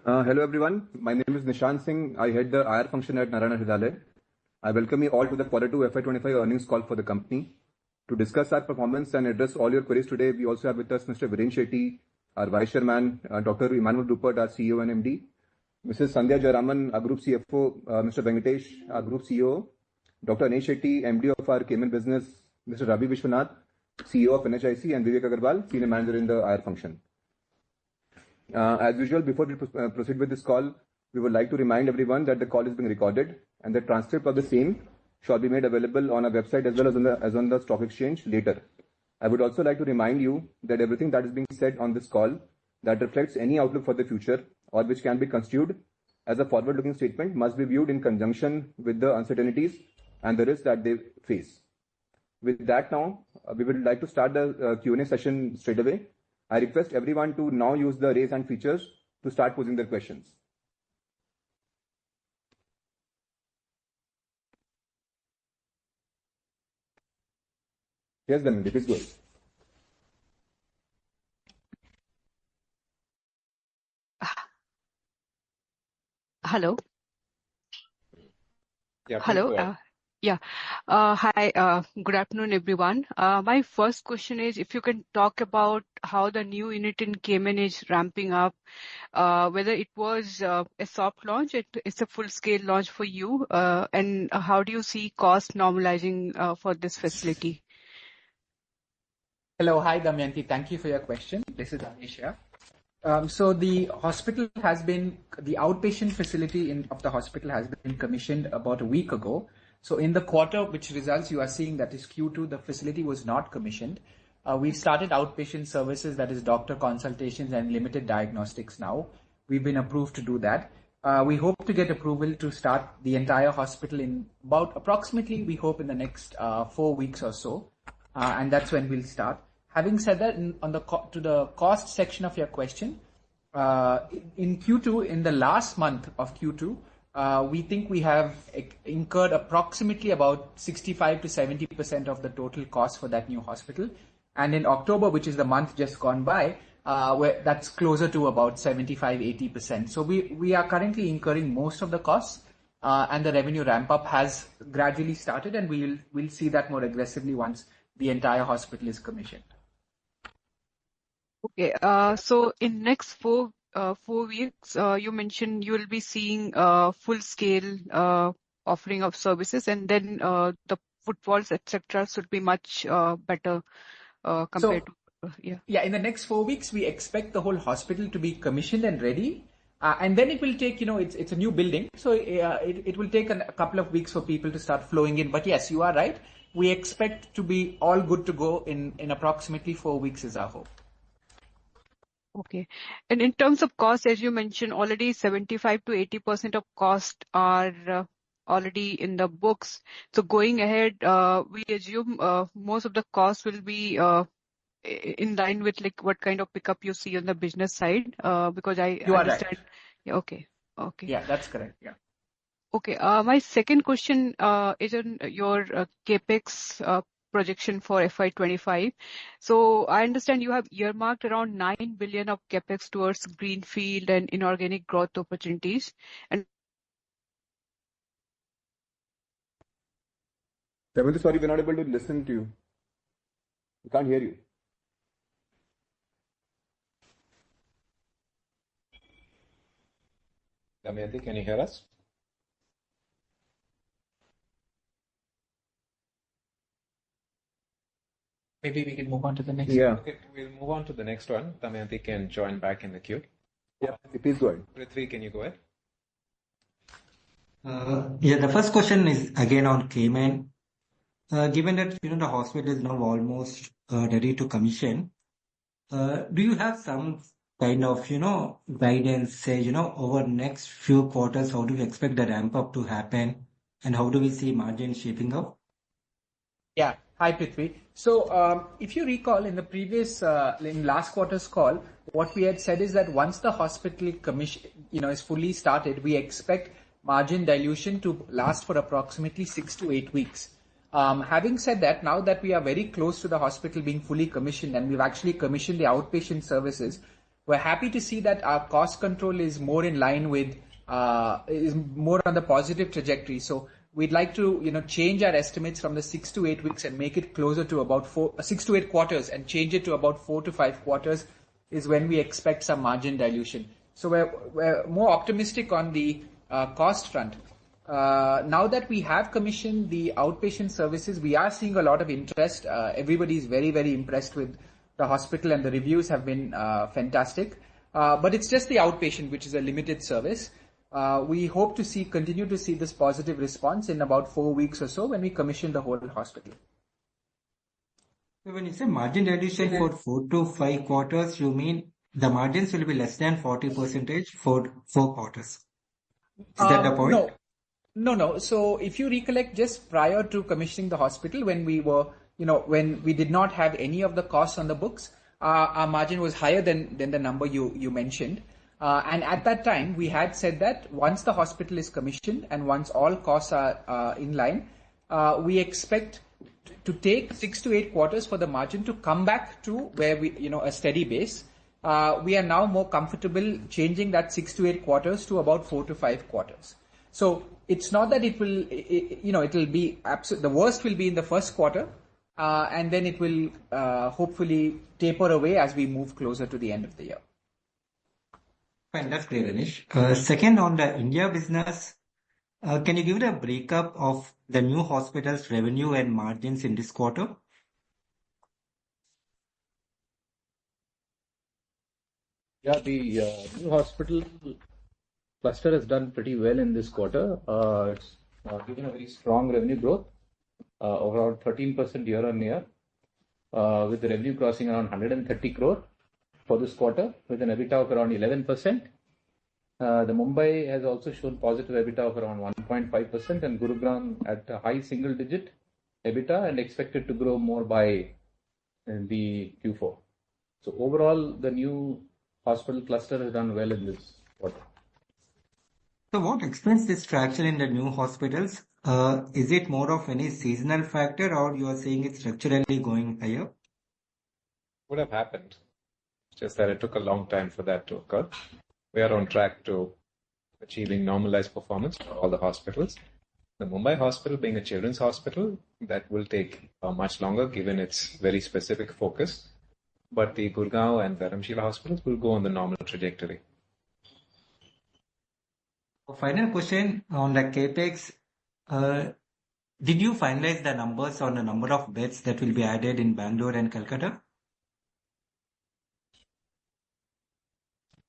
Hello everyone, my name is Nishant Singh. I head the IR function at Narayana Hrudayalaya. I welcome you all to the Q2FY25 earnings call for the company. To discuss our performance and address all your queries today, we also have with us Mr. Viren Shetty, our Vice Chairman, Dr. Emmanuel Rupert, our CEO and MD, Mrs. Sandhya Jayaraman, our Group CFO, Mr. Venkatesh, our Group CEO, Dr. Anish Shetty, MD of our Cayman business, Mr. Ravi Vishwanath, CEO of NHIC, and Vivek Agarwal, Senior Manager in the IR function. As usual, before we proceed with this call, we would like to remind everyone that the call is being recorded and the transcript of the same shall be made available on our website as well as on the stock exchange later. I would also like to remind you that everything that is being said on this call that reflects any outlook for the future or which can be construed as a forward-looking statement must be viewed in conjunction with the uncertainties and the risks that they face. With that now, we would like to start the Q&A session straight away. I request everyone to now use the raise hand features to start posing their questions. Yes, Damayanti, please go ahead. Hello. Yeah, hello. Hi, good afternoon, everyone. My first question is if you can talk about how the new unit in Cayman is ramping up, whether it was a soft launch, it's a full-scale launch for you, and how do you see cost normalizing for this facility? Hello, hi Damayanti. Thank you for your question. This is Anish here. So the hospital has been, the outpatient facility of the hospital has been commissioned about a week ago. So in the quarter which results you are seeing, that is Q2, the facility was not commissioned. We've started outpatient services, that is doctor consultations and limited diagnostics now. We've been approved to do that. We hope to get approval to start the entire hospital in about approximately, we hope in the next 4 weeks or so. And that's when we'll start. Having said that, to the cost section of your question, in Q2, in the last month of Q2, we think we have incurred approximately about 65 to 70% of the total cost for that new hospital. And in October, which is the month just gone by, that's closer to about 75, 80%. So we are currently incurring most of the costs, and the revenue ramp up has gradually started, and we'll see that more aggressively once the entire hospital is commissioned. Okay, so in next 4 weeks, you mentioned you will be seeing full-scale offering of services, and then the footfalls, etc., should be much better compared to Yeah. In the next 4 weeks, we expect the whole hospital to be commissioned and ready, and then it will take, it's a new building, so it will take a couple of weeks for people to start flowing in. But yes, you are right. We expect to be all good to go in approximately 4 weeks is our hope. Okay. And in terms of cost, as you mentioned, already 75 to 80% of cost are already in the books. So going ahead, we assume most of the cost will be in line with like what kind of pickup you see on the business side, because You are right. Yeah, okay. Yeah, that's correct. Yeah. Okay. My second question is on your capex projection for FY25. So I understand you have earmarked around 9 billion of capex towards greenfield and inorganic growth opportunities. And Damayanti, sorry, we're not able to listen to you. We can't hear you. Damayanti, can you hear us? Maybe we can move on to the next one. Okay, we'll move on to the next one. Damayanti can join back in the queue. Yeah, please go ahead. Prithvi, can you go ahead? The first question is again on Cayman. Given that the hospital is now almost ready to commission, do you have some kind of guidance, say over next few quarters, how do you expect the ramp up to happen, and how do we see margins shaping up? Yeah. Hi, Prithvi. So if you recall in the previous, in last quarter's call, what we had said is that once the hospital commission, is fully started, we expect margin dilution to last for approximately 6 to 8 weeks. Having said that, now that we are very close to the hospital being fully commissioned and we've actually commissioned the outpatient services, we're happy to see that our cost control is more in line with, is more on the positive trajectory. So we'd like to, change our estimates from the 6 to 8 weeks and make it closer to about 6 to 8 quarters and change it to about 4 to 5 quarters is when we expect some margin dilution. So we're more optimistic on the cost front. Now that we have commissioned the outpatient services, we are seeing a lot of interest. Everybody is very, very impressed with the hospital and the reviews have been fantastic. But it's just the outpatient, which is a limited service. We hope to continue to see this positive response in about 4 weeks or so when we commission the whole hospital. So when you say margin dilution for 4 to 5 quarters, you mean the margins will be less than 40% for 4 quarters. Is that the point? No. So if you recollect, just prior to commissioning the hospital, when we were, when we did not have any of the costs on the books, our margin was higher than the number you mentioned. And at that time, we had said that once the hospital is commissioned and once all costs are in line, we expect to take 6 to 8 quarters for the margin to come back to where we, a steady base. We are now more comfortable changing that 6 to 8 quarters to about 4 to 5 quarters. So it's not that it will, it'll be the worst will be in the first quarter, and then it will hopefully taper away as we move closer to the end of the year. Fine, that's clear, Anish. Second, on the India business, can you give the breakup of the new hospital's revenue and margins in this quarter? Yeah, the new hospital cluster has done pretty well in this quarter. It's given a very strong revenue growth of around 13% year on year, with the revenue crossing around 130 crore for this quarter, with an EBITDA of around 11%. The Mumbai has also shown positive EBITDA of around 1.5%, and Gurugram at a high single digit EBITDA and expected to grow more by the Q4. So overall, the new hospital cluster has done well in this quarter. So what explains this traction in the new hospitals? Is it more of any seasonal factor, or you are saying it's structurally going higher? Would have happened. Just that it took a long time for that to occur. We are on track to achieving normalized performance for all the hospitals. The Mumbai hospital being a children's hospital, that will take much longer given its very specific focus. But the Gurgaon and Dharamshila hospitals will go on the normal trajectory. Final question on the capex. Did you finalize the numbers on the number of beds that will be added in Bangalore and Calcutta?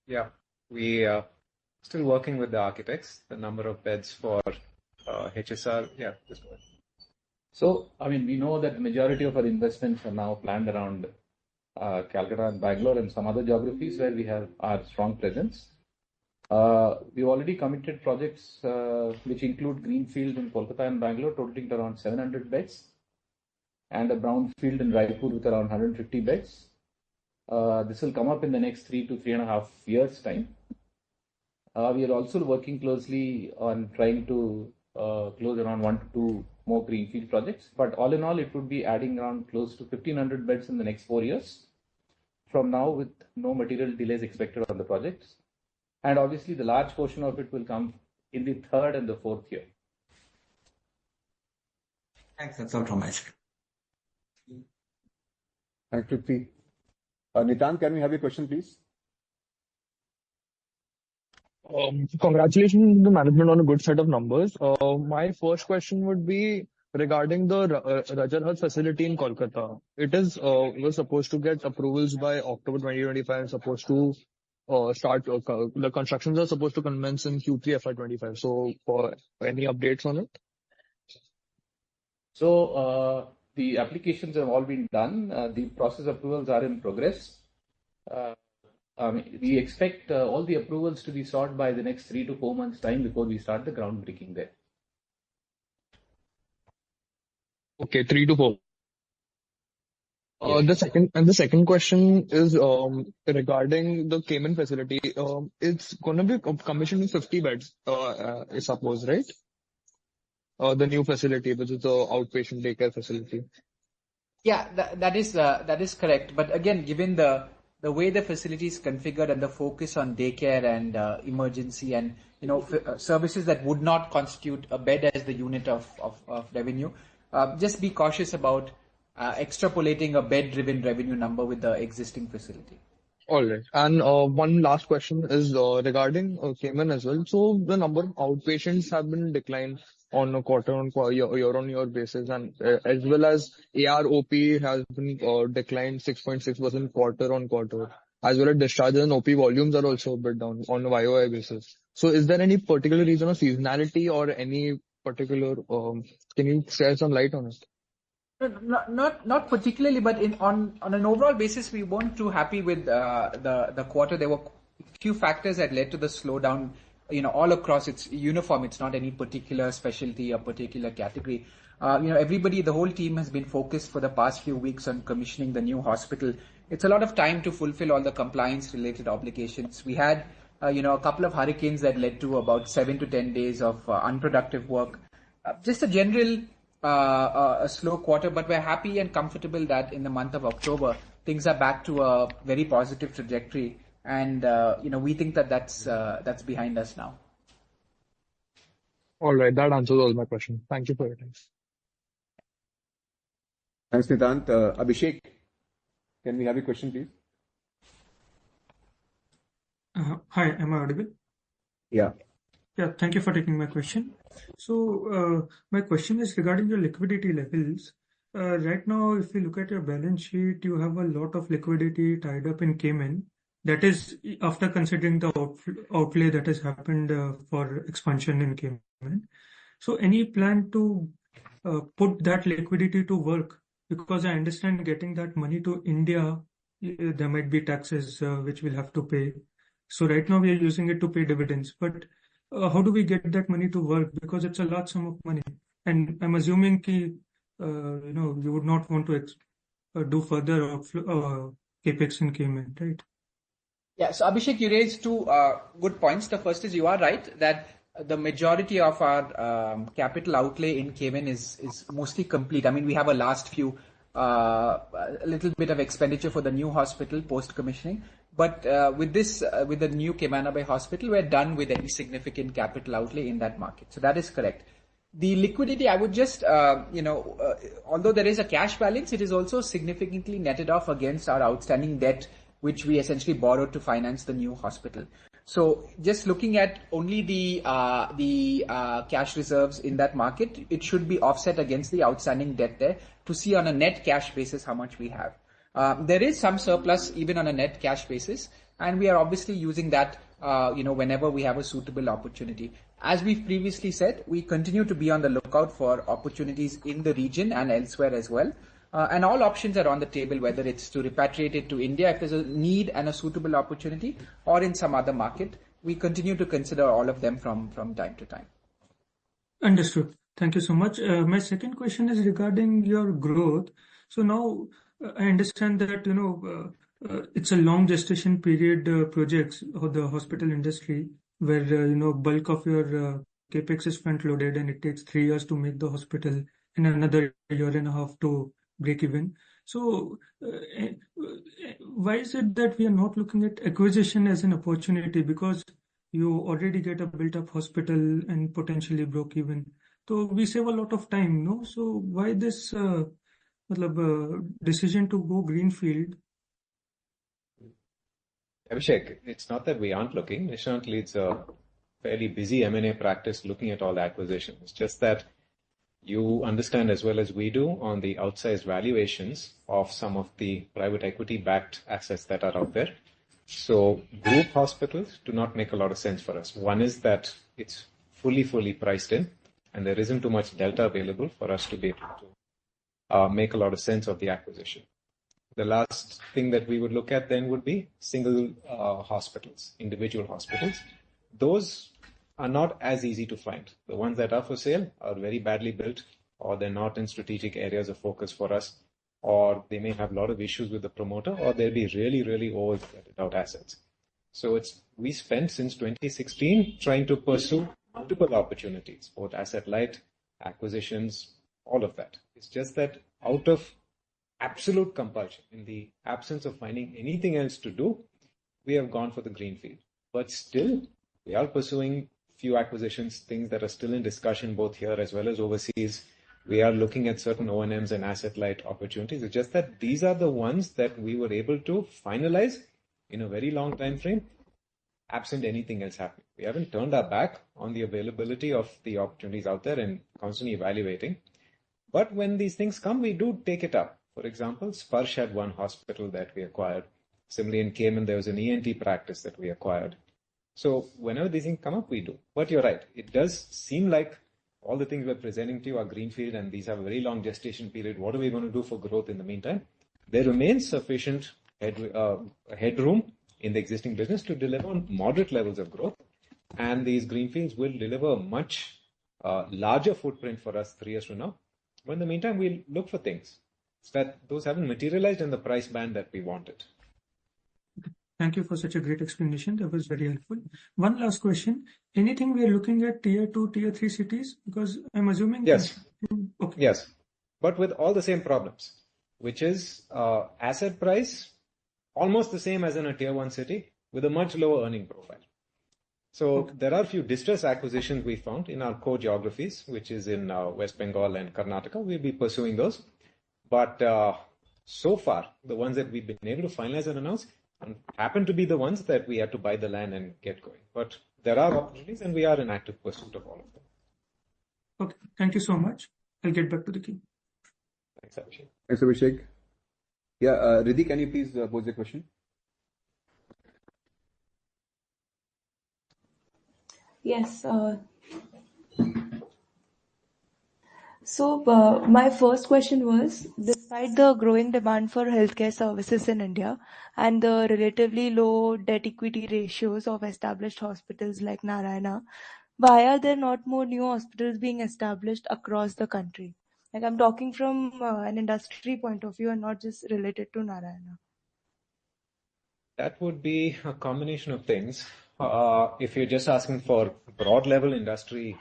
Yeah, we are still working with the architects. The number of beds for HSR, yeah, just go ahead. So, we know that the majority of our investments are now planned around Calcutta and Bangalore and some other geographies where we have our strong presence. We've already committed projects which include greenfield in Kolkata and Bangalore, totaling around 700 beds, and a brownfield in Raipur with around 150 beds. This will come up in the next 3 to 3.5 years' time. We are also working closely on trying to close around 1 to 2 more greenfield projects. But all in all, it would be adding around close to 1,500 beds in the next 4 years from now, with no material delays expected on the projects. And obviously, the large portion of it will come in the third and the fourth year. Thanks, that's all from my side. Thank you, Prithvi. Nitan, can we have your question, please? Congratulations to the management on a good set of numbers. My first question would be regarding the Narayana Health facility in Kolkata. It was supposed to get approvals by October 2025 and supposed to start, the constructions are supposed to commence in Q2FY25. So, any updates on it? So, the applications have all been done. The process approvals are in progress. We expect all the approvals to be sought by the next 3 to 4 months' time before we start the groundbreaking there. Okay, 3 to 4. Yes. The second question is regarding the Cayman facility. It's going to be commissioned with 50 beds, I suppose, right? The new facility, which is the outpatient daycare facility. Yeah, that is correct. But again, given the the way the facility is configured and the focus on daycare and emergency and services that would not constitute a bed as the unit of revenue, just be cautious about extrapolating a bed-driven revenue number with the existing facility. All right. And one last question is regarding Cayman as well. So the number of outpatients have been declined on a quarter-on-quarter, year-on-year basis, and as well as AROP has been declined 6.6% quarter-on-quarter, as well as discharges and OP volumes are also a bit down on a YOY basis. So is there any particular reason of seasonality or any particular, can you share some light on it? Not particularly, but on an overall basis, we weren't too happy with the quarter. There were few factors that led to the slowdown. All across, it's uniform. It's not any particular specialty or particular category. Everybody, the whole team has been focused for the past few weeks on commissioning the new hospital. It's a lot of time to fulfill all the compliance-related obligations. We had, a couple of hurricanes that led to about 7 to 10 days of unproductive work. Just a general a slow quarter, but we're happy and comfortable that in the month of October, things are back to a very positive trajectory. And, we think that that's behind us now. All right. That answers all my questions. Thank you for your time. Thanks, Nidant. Abhishek, can we have your question, please? Hi, am I audible? Yeah. Yeah, thank you for taking my question. So, my question is regarding your liquidity levels. Right now, if you look at your balance sheet, you have a lot of liquidity tied up in Cayman. That is after considering the outlay that has happened for expansion in Cayman. So, any plan to put that liquidity to work? Because I understand getting that money to India, there might be taxes which we'll have to pay. So, right now we are using it to pay dividends. But how do we get that money to work? Because it's a large sum of money. And I'm assuming you would not want to do further capex in Cayman, right? Yeah, so Abhishek, you raised two good points. The first is you are right that the majority of our capital outlay in Cayman is mostly complete. I mean, we have a last few, a little bit of expenditure for the new hospital post-commissioning. But with the new Cayman Bay hospital, we're done with any significant capital outlay in that market. So that is correct. The liquidity, I would just, although there is a cash balance, it is also significantly netted off against our outstanding debt, which we essentially borrowed to finance the new hospital. So just looking at only the cash reserves in that market, it should be offset against the outstanding debt there to see on a net cash basis how much we have. There is some surplus even on a net cash basis, and we are obviously using that, whenever we have a suitable opportunity. As we've previously said, we continue to be on the lookout for opportunities in the region and elsewhere as well. And all options are on the table, whether it's to repatriate it to India if there's a need and a suitable opportunity, or in some other market. We continue to consider all of them from time to time. Understood. Thank you so much. My second question is regarding your growth. So now I understand that, it's a long gestation period projects of the hospital industry where, bulk of your capex is front loaded and it takes 3 years to make the hospital and another year and a half to break even. So why is it that we are not looking at acquisition as an opportunity? Because you already get a built up hospital and potentially broke even. So we save a lot of time, no? So why this decision to go greenfield? Abhishek, it's not that we aren't looking. Nishant leads a fairly busy M&A practice looking at all the acquisitions. It's just that you understand as well as we do on the outsized valuations of some of the private equity-backed assets that are out there. So group hospitals do not make a lot of sense for us. One is that it's fully priced in, and there isn't too much delta available for us to be able to make a lot of sense of the acquisition. The last thing that we would look at then would be single hospitals, individual hospitals. Those are not as easy to find. The ones that are for sale are very badly built, or they're not in strategic areas of focus for us, or they may have a lot of issues with the promoter, or they'll be really old out assets. So we spent since 2016 trying to pursue multiple opportunities, both asset light, acquisitions, all of that. It's just that out of absolute compulsion, in the absence of finding anything else to do, we have gone for the greenfield. But still, we are pursuing few acquisitions, things that are still in discussion both here as well as overseas. We are looking at certain O&Ms and asset-light opportunities. It's just that these are the ones that we were able to finalize in a very long time frame, absent anything else happening. We haven't turned our back on the availability of the opportunities out there and constantly evaluating. But when these things come, we do take it up. For example, Sparsh had one hospital that we acquired. Similarly, in Cayman, there was an ENT practice that we acquired. So whenever these things come up, we do. But you're right. It does seem like all the things we're presenting to you are greenfield, and these have a very long gestation period. What are we going to do for growth in the meantime? There remains sufficient headroom in the existing business to deliver on moderate levels of growth. And these greenfields will deliver a much larger footprint for us 3 years from now. But in the meantime, we'll look for things that those haven't materialized in the price band that we wanted. Thank you for such a great explanation. That was very helpful. One last question. Anything we are looking at tier 2, tier 3 cities? Because I'm assuming... Yes. Okay. Yes. But with all the same problems, which is asset price, almost the same as in a tier 1 city with a much lower earning profile. So there are a few distress acquisitions we found in our core geographies, which is in West Bengal and Karnataka. We'll be pursuing those. But so far, the ones that we've been able to finalize and announce happen to be the ones that we had to buy the land and get going. But there are opportunities, and we are in active pursuit of all of them. Okay. Thank you so much. I'll get back to the queue. Thanks, Abhishek. Thanks, Abhishek. Yeah, Riddhi, can you please pose the question? Yes. So my first question was, despite the growing demand for healthcare services in India and the relatively low debt equity ratios of established hospitals like Narayana, why are there not more new hospitals being established across the country? Like, I'm talking from an industry point of view and not just related to Narayana. That would be a combination of things. If you're just asking for broad level industry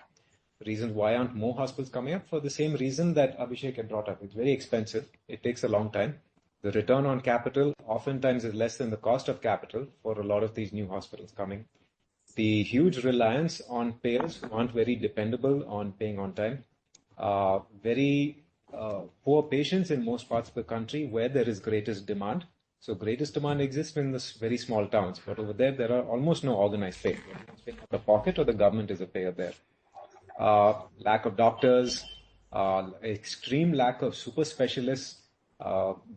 reasons, why aren't more hospitals coming up? For the same reason that Abhishek had brought up. It's very expensive. It takes a long time. The return on capital oftentimes is less than the cost of capital for a lot of these new hospitals coming. The huge reliance on payers who aren't very dependable on paying on time. Very poor patients in most parts of the country where there is greatest demand. So greatest demand exists in the very small towns, but over there are almost no organized pay. The pocket or the government is a payer there. Lack of doctors, extreme lack of super specialists,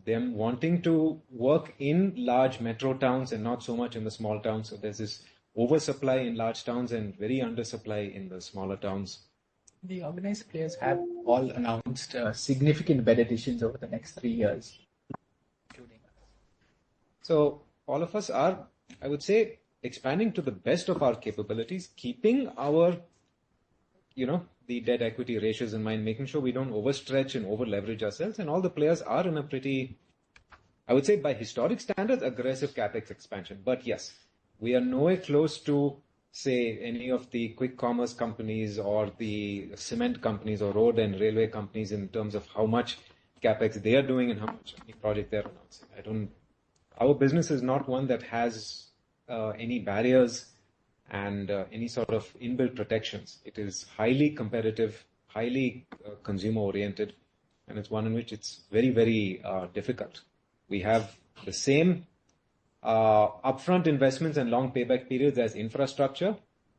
them wanting to work in large metro towns and not so much in the small towns. So there's this oversupply in large towns and very undersupply in the smaller towns. The organized players have all announced significant bed additions over the next 3 years, including us. So all of us are, I would say, expanding to the best of our capabilities, keeping our, the debt equity ratios in mind, making sure we don't overstretch and over leverage ourselves. And all the players are in a pretty, I would say by historic standards, aggressive capex expansion. But yes, we are nowhere close to, say, any of the quick commerce companies or the cement companies or road and railway companies in terms of how much capex they are doing and how much project they're announcing. Our business is not one that has any barriers and any sort of inbuilt protections. It is highly competitive, highly consumer oriented, and it's one in which it's very, very difficult. We have the same upfront investments and long payback periods as infrastructure,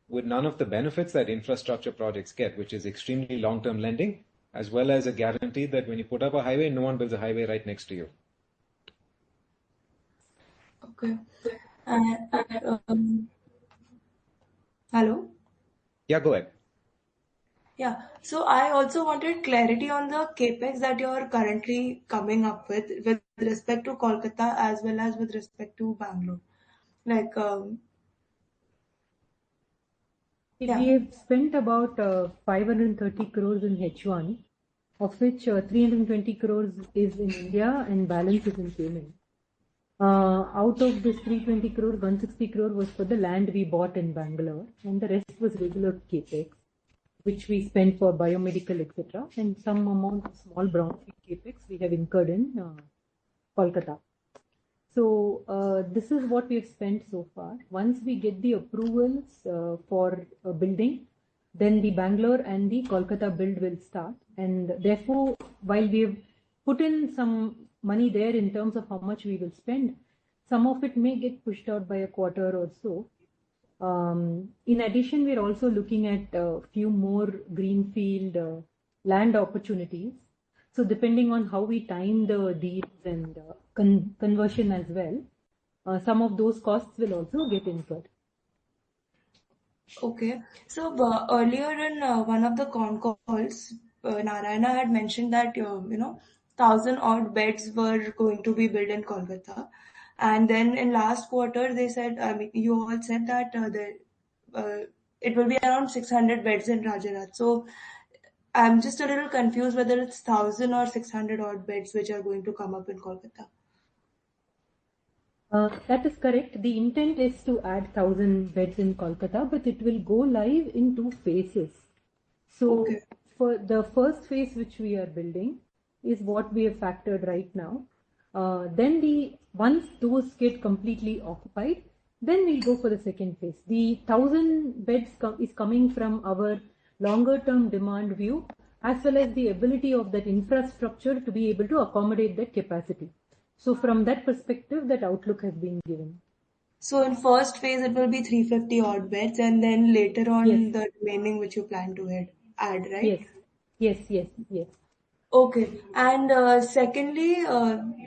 with none of the benefits that infrastructure projects get, which is extremely long-term lending, as well as a guarantee that when you put up a highway, no one builds a highway right next to you. Okay. Hello? Yeah, go ahead. Yeah. So I also wanted clarity on the capex that you're currently coming up with respect to Kolkata as well as with respect to Bangalore. Like, We have spent about 530 crores in H1, of which 320 crores is in India and balance is in Cayman. Out of this 320 crore, 160 crore was for the land we bought in Bangalore, and the rest was regular capex, which we spent for biomedical, etc. And some amount of small brownfield capex we have incurred in Kolkata. So this is what we have spent so far. Once we get the approvals for building, then the Bangalore and the Kolkata build will start. And therefore, while we have put in some money there in terms of how much we will spend, some of it may get pushed out by a quarter or so. In addition, we're also looking at a few more greenfield land opportunities. So depending on how we time the deals and conversion as well, some of those costs will also get incurred. Okay. So earlier in one of the con calls, Narayana had mentioned that 1,000 odd beds were going to be built in Kolkata, and then in last quarter they said, I mean, you all said that it will be around 600 beds in Rajarhat. So I'm just a little confused whether it's 1,000 or 600 odd beds which are going to come up in Kolkata. That is correct. The intent is to add 1,000 beds in Kolkata, but it will go live in 2 phases. So for the first phase which we are building is what we have factored right now. Then once those get completely occupied, then we'll go for the second phase. The 1,000 beds is coming from our longer term demand view, as well as the ability of that infrastructure to be able to accommodate that capacity. So from that perspective, that outlook has been given. So in first phase, it will be 350 odd beds, and then later on Yes. the remaining which you plan to add, right? Yes. Okay. And secondly,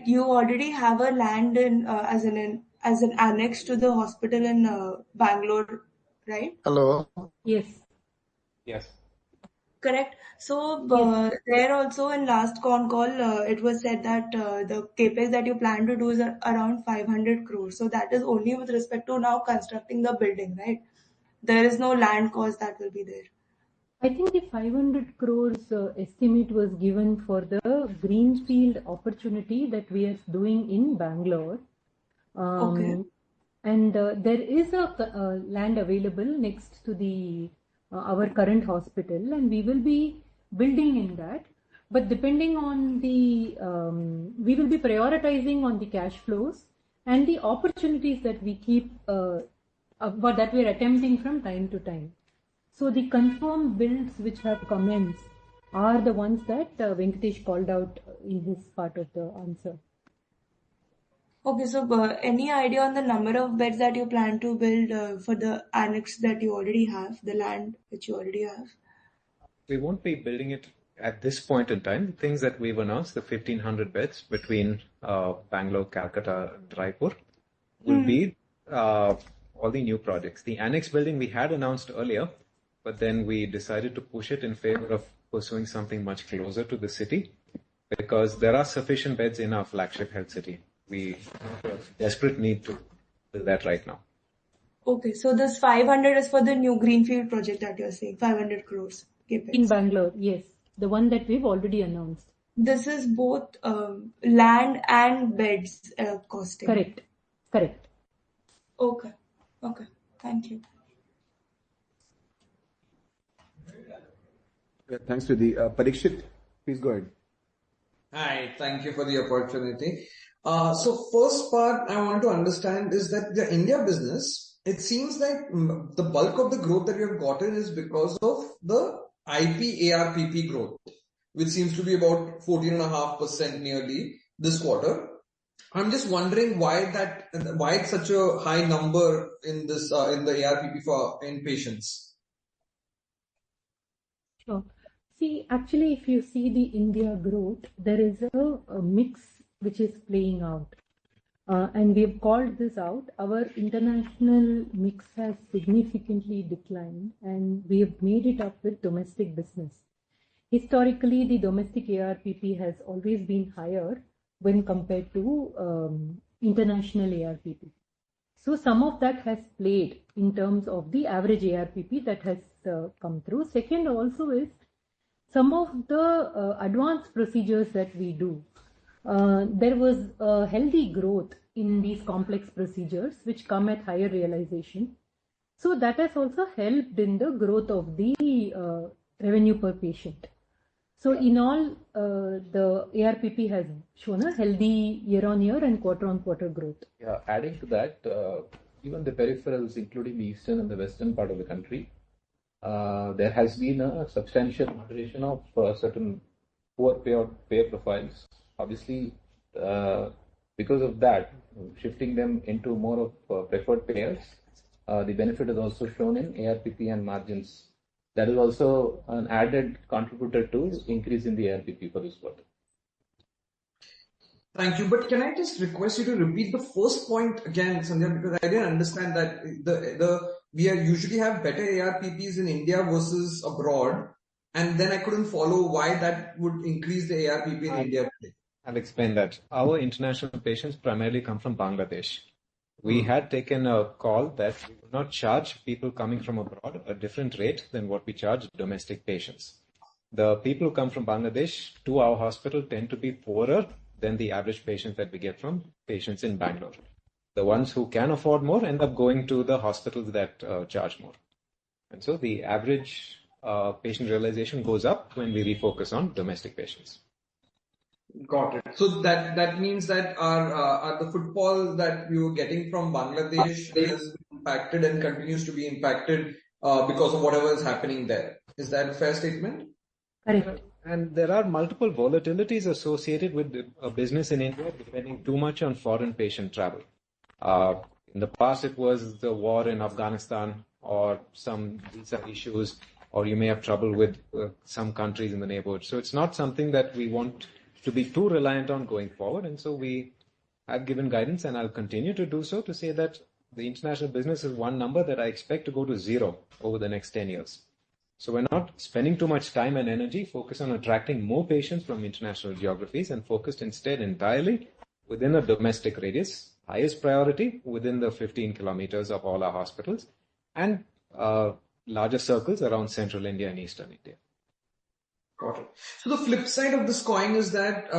you already have a land in as an annex to the hospital in Bangalore, right? Hello. Yes. Yes. Correct. So Yes. there also in last con call, it was said that the capex that you plan to do is around 500 crores. So that is only with respect to now constructing the building, right? There is no land cost that will be there. I think the 500 crores estimate was given for the greenfield opportunity that we are doing in Bangalore. Okay. And there is a land available next to the our current hospital, and we will be building in that. But depending on the, we will be prioritizing on the cash flows and the opportunities that we keep, that we are attempting from time to time. So the confirmed builds which have commenced are the ones that Venkatesh called out in his part of the answer. Okay, so any idea on the number of beds that you plan to build for the annex that you already have, the land which you already have? We won't be building it at this point in time. The things that we've announced, the 1,500 beds between Bangalore, Calcutta, and Raipur, will be all the new projects. The annex building we had announced earlier, but then we decided to push it in favor of pursuing something much closer to the city, because there are sufficient beds in our flagship health city. We have a desperate need to do that right now. Okay, so this 500 is for the new greenfield project that you're saying, 500 crores capex. In Bangalore, yes, the one that we've already announced. This is both land and beds costing. Correct. Okay, thank you. Yeah, thanks, Vidhi. Parikshit, please go ahead. Hi, thank you for the opportunity. So first part I want to understand is that the India business, it seems like the bulk of the growth that you have gotten is because of the IP ARPP growth, which seems to be about 14.5% nearly this quarter. I'm just wondering why it's such a high number in this in the ARPP for inpatients. Sure. See, actually, if you see the India growth, there is a mix which is playing out. And we have called this out. Our international mix has significantly declined, and we have made it up with domestic business. Historically, the domestic ARPP has always been higher when compared to international ARPP. So some of that has played in terms of the average ARPP that has come through. Second also is some of the advanced procedures that we do. There was a healthy growth in these complex procedures which come at higher realization. So that has also helped in the growth of the revenue per patient. So in all, the ARPP has shown a healthy year-on-year and quarter-on-quarter growth. Yeah, adding to that, even the peripherals, including the eastern and the western part of the country, there has been a substantial moderation of certain poor payer profiles. Obviously, because of that, shifting them into more of preferred payers, the benefit is also shown in ARPP and margins. That is also an added contributor to increase in the ARPP for this quarter. Thank you. But can I just request you to repeat the first point again, Sandhya, because I didn't understand that we usually have better ARPPs in India versus abroad, and then I couldn't follow why that would increase the ARPP in India today. I'll explain that. Our international patients primarily come from Bangladesh. We had taken a call that we would not charge people coming from abroad a different rate than what we charge domestic patients. The people who come from Bangladesh to our hospital tend to be poorer than the average patients that we get from patients in Bangalore. The ones who can afford more end up going to the hospitals that charge more. And so the average patient realization goes up when we refocus on domestic patients. Got it. So that means that our the footfall that we were getting from Bangladesh is impacted and continues to be impacted because of whatever is happening there. Is that a fair statement? Correct. And there are multiple volatilities associated with a business in India depending too much on foreign patient travel. In the past, it was the war in Afghanistan or some visa issues, or you may have trouble with some countries in the neighborhood. So it's not something that we want to be too reliant on going forward. And so we have given guidance, and I'll continue to do so, to say that the international business is one number that I expect to go to zero over the next 10 years. So we're not spending too much time and energy focused on attracting more patients from international geographies and focused instead entirely within a domestic radius, highest priority within the 15 kilometers of all our hospitals, and larger circles around central India and eastern India. Got it. So the flip side of this coin is that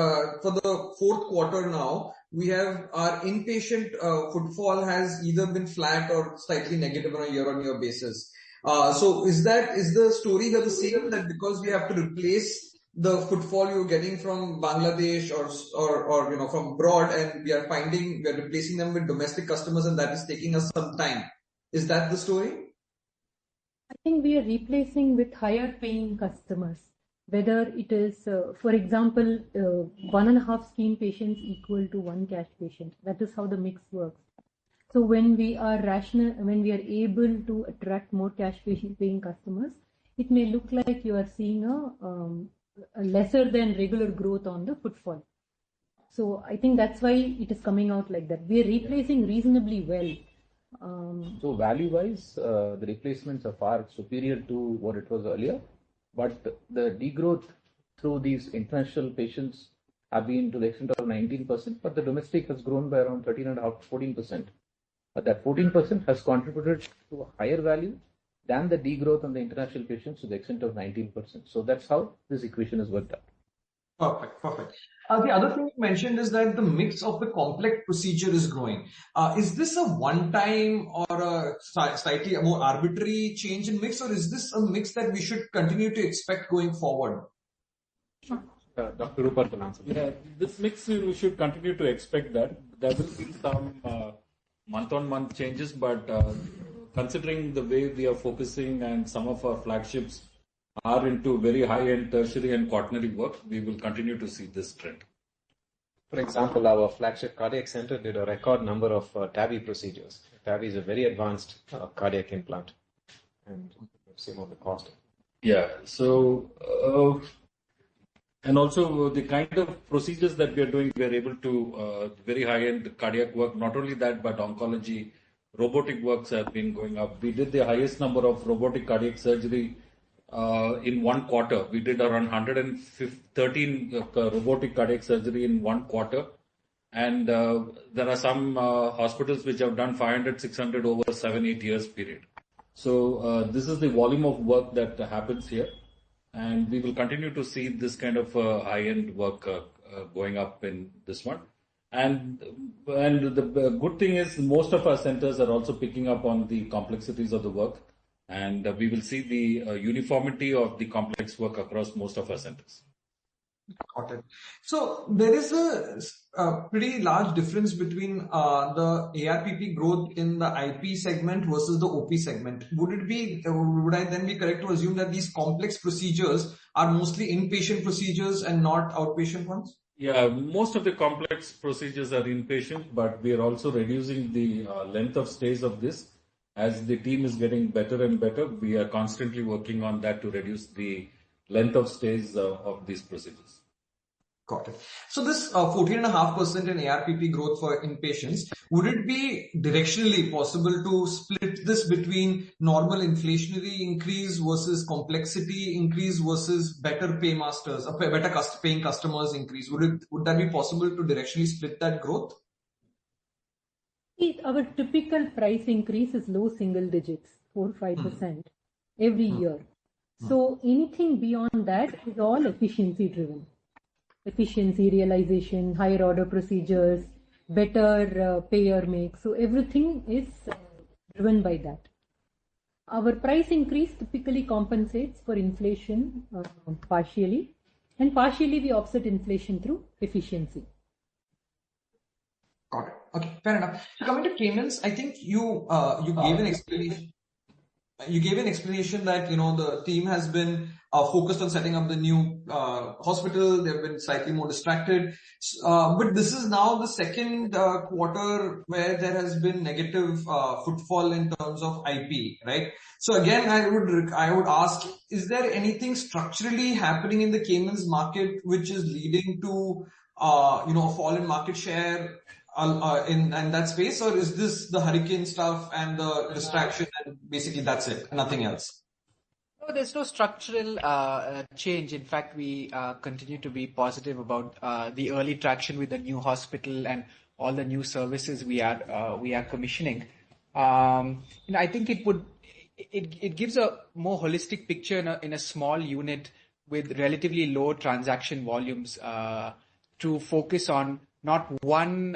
for the fourth quarter now, we have our inpatient footfall has either been flat or slightly negative on a year-on-year basis. So is the story here the same, that because we have to replace the footfall you're getting from Bangladesh or from abroad, and we are replacing them with domestic customers, and that is taking us some time? Is that the story? I think we are replacing with higher paying customers. Whether it is, for example, 1.5 scheme patients equal to 1 cash patient. That is how the mix works. So when we are able to attract more cash paying customers, it may look like you are seeing a lesser than regular growth on the footfall. So I think that's why it is coming out like that. We are replacing reasonably well. So value-wise, the replacements are far superior to what it was earlier. But the degrowth through these international patients have been to the extent of 19%, but the domestic has grown by around 13.5% to 14%. But that 14% has contributed to a higher value than the degrowth on the international patients to the extent of 19%. So that's how this equation is worked out. Perfect. The other thing you mentioned is that the mix of the complex procedure is growing. Is this a one-time or a slightly more arbitrary change in mix, or is this a mix that we should continue to expect going forward? Dr. Rupert will answer. Yeah, this mix we should continue to expect that. There will be some month-on-month changes, but considering the way we are focusing and some of our flagships are into very high-end tertiary and quaternary work, we will continue to see this trend. For example, our flagship cardiac center did a record number of TAVI procedures. TAVI is a very advanced cardiac implant, and same on the cost. Yeah, so and also the kind of procedures that we are doing, we are able to very high-end cardiac work. Not only that, but oncology, robotic works have been going up. We did the highest number of robotic cardiac surgery in one quarter. We did around 113 robotic cardiac surgery in one quarter. And there are some hospitals which have done 500, 600 over 7-8 years period. So this is the volume of work that happens here. And we will continue to see this kind of high-end work going up in this one. And the good thing is most of our centers are also picking up on the complexities of the work. And we will see the uniformity of the complex work across most of our centers. Got it. So there is a pretty large difference between the ARPP growth in the IP segment versus the OP segment. Would I then be correct to assume that these complex procedures are mostly inpatient procedures and not outpatient ones? Yeah, most of the complex procedures are inpatient, but we are also reducing the length of stays of this. As the team is getting better and better, we are constantly working on that to reduce the length of stays of these procedures. Got it. So this 14.5% in ARPP growth for inpatients, would it be directionally possible to split this between normal inflationary increase versus complexity increase versus better paying customers increase? Would that be possible to directionally split that growth? Our typical price increase is low single digits, 4-5% every year. So anything beyond that is all efficiency driven. Efficiency, realization, higher order procedures, better payer mix. So everything is driven by that. Our price increase typically compensates for inflation partially, and partially we offset inflation through efficiency. Got it. Okay, fair enough. So coming to payments, I think you gave an explanation. You gave an explanation that the team has been focused on setting up the new hospital. They've been slightly more distracted, but this is now the second quarter where there has been negative footfall in terms of IP, right? So again, I would ask: is there anything structurally happening in the Caymans market which is leading to a fall in market share in that space, or is this the hurricane stuff and the distraction and basically that's it, nothing else? No, there's no structural change. In fact, we continue to be positive about the early traction with the new hospital and all the new services we are commissioning. I think it gives a more holistic picture in a small unit with relatively low transaction volumes to focus on not one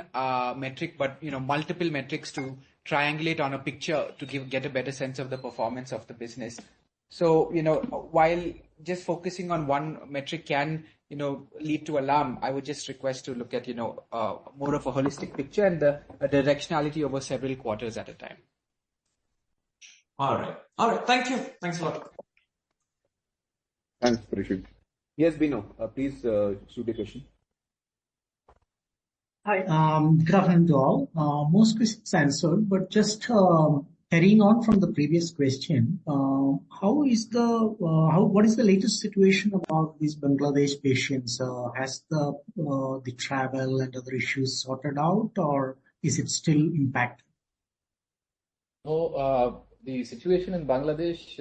metric, but multiple metrics to triangulate on a picture to get a better sense of the performance of the business. So while just focusing on one metric can lead to alarm, I would just request to look at more of a holistic picture and the directionality over several quarters at a time. All right. Thank you. Thanks a lot. Thanks, Parishit. Yes, Bino, please shoot a question. Hi, good afternoon to all. Most questions answered, but just carrying on from the previous question, what is the latest situation about these Bangladesh patients? Has the travel and other issues sorted out, or is it still impacted? No, the situation in Bangladesh,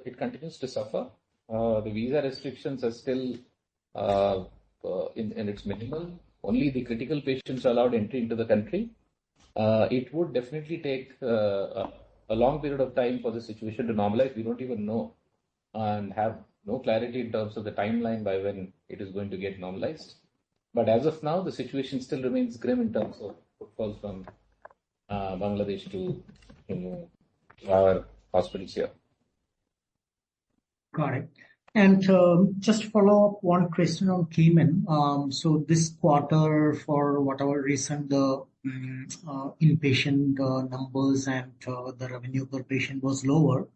it continues to suffer. The visa restrictions are still in its minimal. Only the critical patients are allowed entry into the country. It would definitely take a long period of time for the situation to normalize. We don't even know and have no clarity in terms of the timeline by when it is going to get normalized. But as of now, the situation still remains grim in terms of footfalls from Bangladesh to our hospitals here. Got it. And just follow up one question on Cayman. So this quarter, for whatever reason, the inpatient numbers and the revenue per patient was lower.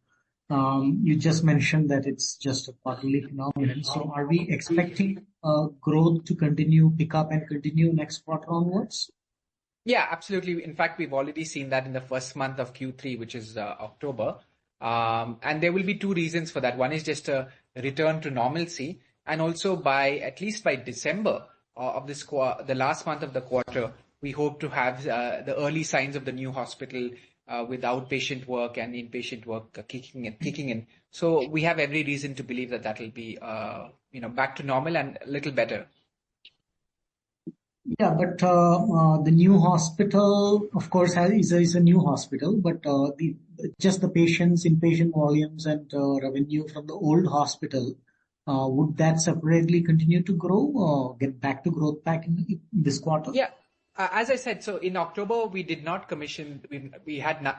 You just mentioned that it's just a quarterly phenomenon. So are we expecting growth to pick up and continue next quarter onwards? Yeah, absolutely. In fact, we've already seen that in the first month of Q3, which is October. And there will be two reasons for that. One is just a return to normalcy, and also at least by December of this the last month of the quarter, we hope to have the early signs of the new hospital with outpatient work and inpatient work kicking in. So we have every reason to believe that will be back to normal and a little better. Yeah, but the new hospital, of course, is a new hospital, but just the inpatient volumes and revenue from the old hospital, would that separately continue to grow, get back to growth back in this quarter? Yeah, as I said, so in October, we did not commission, we had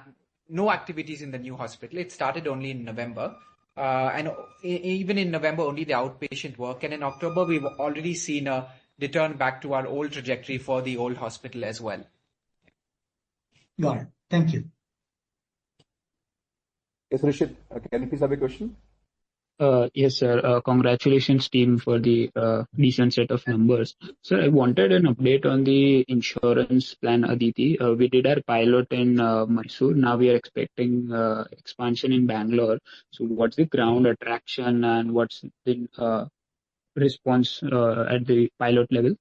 no activities in the new hospital. It started only in November. And even in November, only the outpatient work. And in October, we've already seen a return back to our old trajectory for the old hospital as well. Got it. Thank you. Yes, Rishit, can you please have a question? Yes, sir. Congratulations, team, for the decent set of numbers. Sir, I wanted an update on the insurance plan, Aditi. We did our pilot in Mysore. Now we are expecting expansion in Bangalore. So what's the ground attraction and what's the response at the pilot level?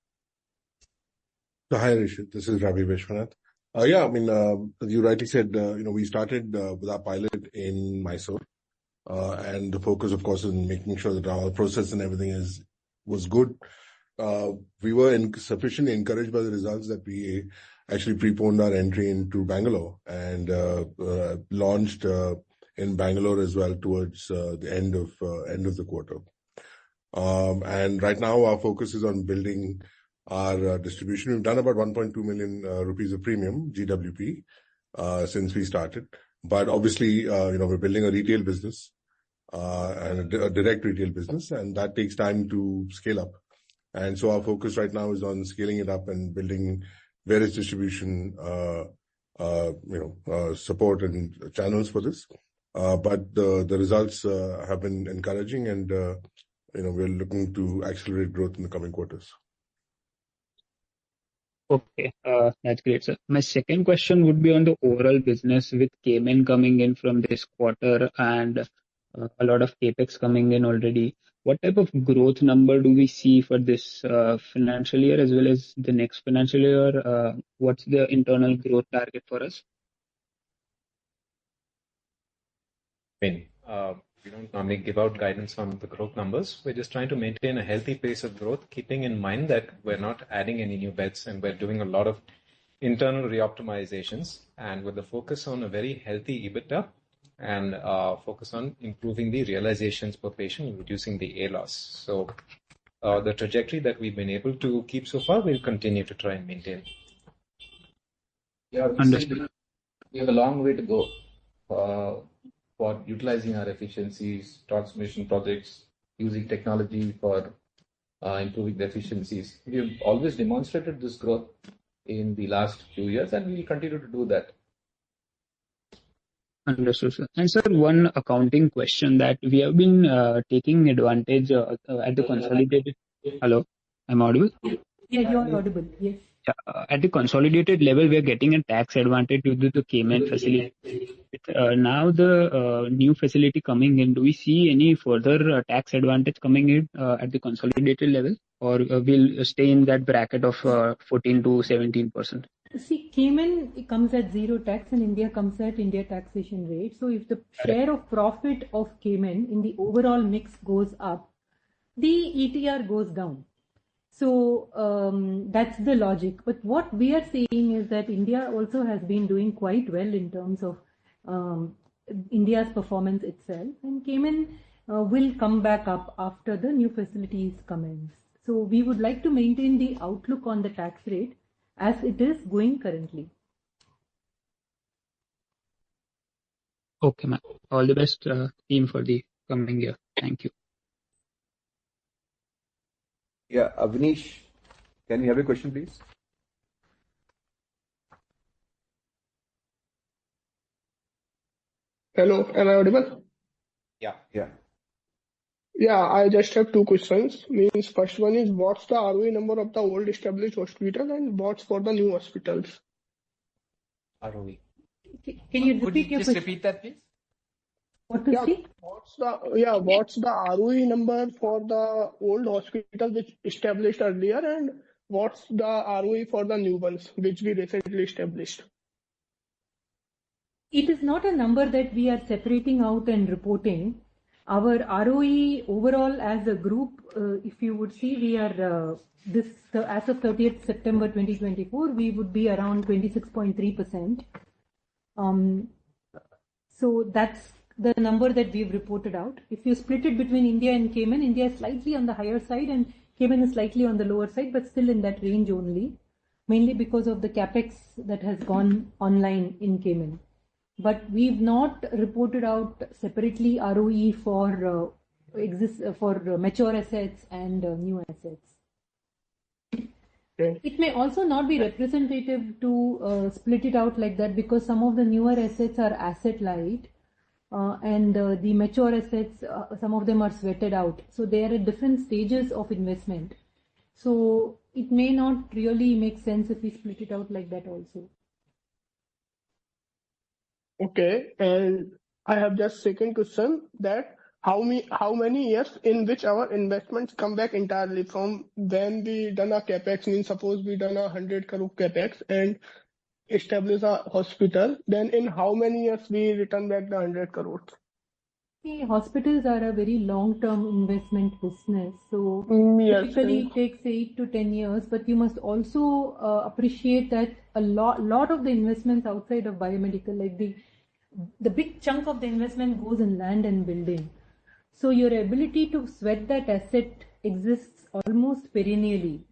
So hi, Rishit. This is Ravi Vishwanath. Yeah, I mean, as you rightly said, we started with our pilot in Mysore. And the focus, of course, is in making sure that our process and everything was good. We were sufficiently encouraged by the results that we actually preponed our entry into Bangalore and launched in Bangalore as well towards the end of the quarter. And right now, our focus is on building our distribution. We've done about 1.2 million rupees of premium GWP since we started. But obviously, we're building a retail business. And a direct retail business, and that takes time to scale up. And so our focus right now is on scaling it up and building various distribution, support and channels for this. But the results have been encouraging, and we're looking to accelerate growth in the coming quarters. Okay, that's great, sir. My second question would be on the overall business with Cayman coming in from this quarter and a lot of capex coming in already. What type of growth number do we see for this financial year as well as the next financial year? What's the internal growth target for us? We don't normally give out guidance on the growth numbers. We're just trying to maintain a healthy pace of growth, keeping in mind that we're not adding any new beds and we're doing a lot of internal reoptimizations, and with the focus on a very healthy EBITDA and focus on improving the realizations per patient and reducing the A-loss. So the trajectory that we've been able to keep so far, we'll continue to try and maintain. Yeah, we have a long way to go for utilizing our efficiencies, transformation projects, using technology for improving the efficiencies. We've always demonstrated this growth in the last few years, and we will continue to do that. Understood, sir. And sir, one accounting question that we have been taking advantage at the consolidated. Hello, I'm audible? Yeah, you are audible. Yes. At the consolidated level, we are getting a tax advantage due to the Cayman facility. Now the new facility coming in, do we see any further tax advantage coming in at the consolidated level, or we'll stay in that bracket of 14 to 17%? See, Cayman comes at zero tax and India comes at India taxation rate. So if the share of profit of Cayman in the overall mix goes up, the ETR goes down. So that's the logic. But what we are seeing is that India also has been doing quite well in terms of India's performance itself, and Cayman will come back up after the new facilities commence. So we would like to maintain the outlook on the tax rate as it is going currently. Okay, ma'am. All the best, team, for the coming year. Thank you. Yeah, Avnish, can we have a question, please? Hello, am I audible? Yeah. Yeah, I just have two questions. First one is, what's the ROE number of the old established hospital and what's for the new hospitals? ROE. Can you repeat your question? Repeat that, please? What to see? What's the ROE number for the old hospital which established earlier, and what's the ROE for the new ones which we recently established? It is not a number that we are separating out and reporting. Our ROE overall as a group, if you would see, we are as of 30th September 2024, we would be around 26.3%. So that's the number that we've reported out. If you split it between India and Cayman, India is slightly on the higher side and Cayman is slightly on the lower side, but still in that range only, mainly because of the capex that has gone online in Cayman. but we've not reported out separately ROE for mature assets and new assets. It may also not be representative to split it out like that, because some of the newer assets are asset light, and the mature assets, some of them are sweated out. So they are at different stages of investment. So it may not really make sense if we split it out like that also. Okay, and I have just second question, that how many years in which our investments come back entirely from when we done a capex? Means suppose we done 100 crore capex and establish a hospital, then in how many years we return back the 100 crores? See, hospitals are a very long-term investment business, so Yes, typically it takes 8 to 10 years. But you must also appreciate that a lot of the investments outside of biomedical, like the big chunk of the investment goes in land and building. So your ability to sweat that asset exists almost perennially.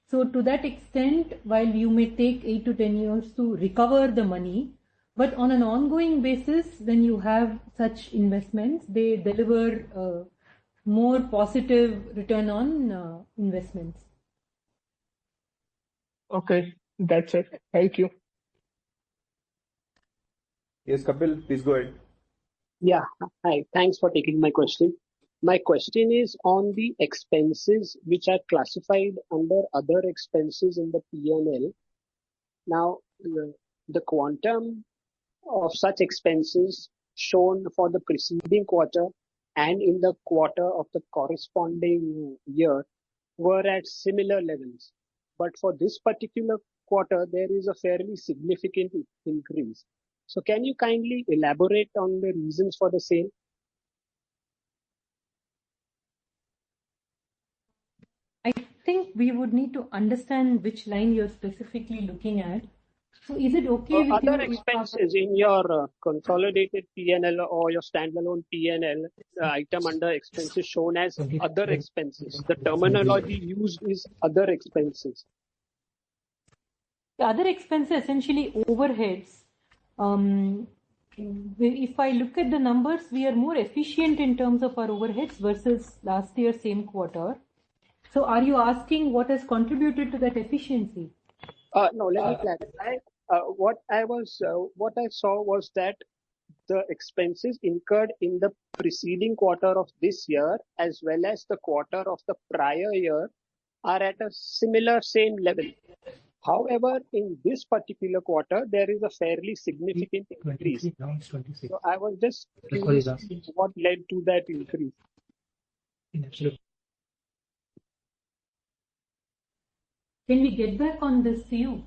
So to that extent, while you may take 8 to 10 years to recover the money, but on an ongoing basis, when you have such investments, they deliver more positive return on investments. Okay, that's it. Thank you. Yes, Kapil, please go ahead. Yeah, hi. Thanks for taking my question. My question is on the expenses which are classified under other expenses in the P&L. Now, the quantum of such expenses shown for the preceding quarter and in the quarter of the corresponding year were at similar levels. But for this particular quarter, there is a fairly significant increase. So can you kindly elaborate on the reasons for the same? I think we would need to understand which line you're specifically looking at. So is it okay with you? Other expenses in your consolidated P&L or your standalone P&L, the item under expenses shown as other expenses. The terminology used is other expenses. The other expenses, essentially overheads. If I look at the numbers, we are more efficient in terms of our overheads versus last year same quarter. So are you asking what has contributed to that efficiency? No, let me clarify. What I saw was that the expenses incurred in the preceding quarter of this year as well as the quarter of the prior year are at a similar same level. However, in this particular quarter, there is a fairly significant increase. So I was just curious what led to that increase. Can we get back on this to you?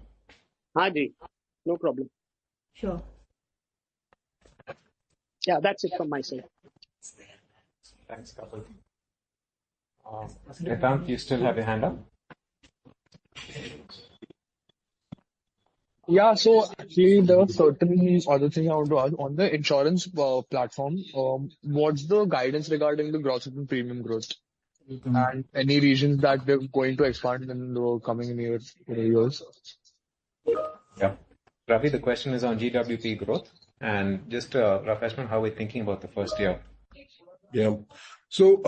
Haji, no problem. Sure. Yeah, that's it from my side. Thanks, Kapil. Vedant, you still have your hand up? Yeah, so actually there are certain other things I want to ask. On the insurance platform, what's the guidance regarding the gross written premium growth? And any regions that they're going to expand in the coming years? Yeah. Ravi, the question is on GWP growth. And just a refreshment, how we're thinking about the first year. Yeah. So,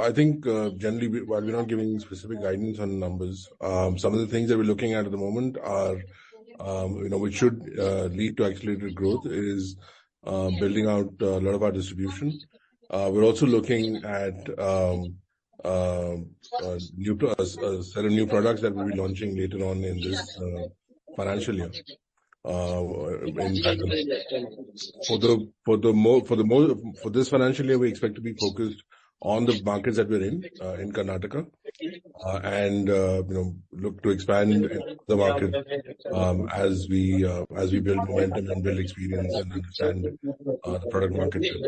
I think generally, while we're not giving specific guidance on numbers, some of the things that we're looking at the moment are, which should lead to accelerated growth is building out a lot of our distribution. We're also looking at a set of new products that we'll be launching later on in this financial year. In fact, for this financial year, we expect to be focused on the markets that we're in Karnataka, and look to expand in the market as we build momentum and build experience and understand the product market fit.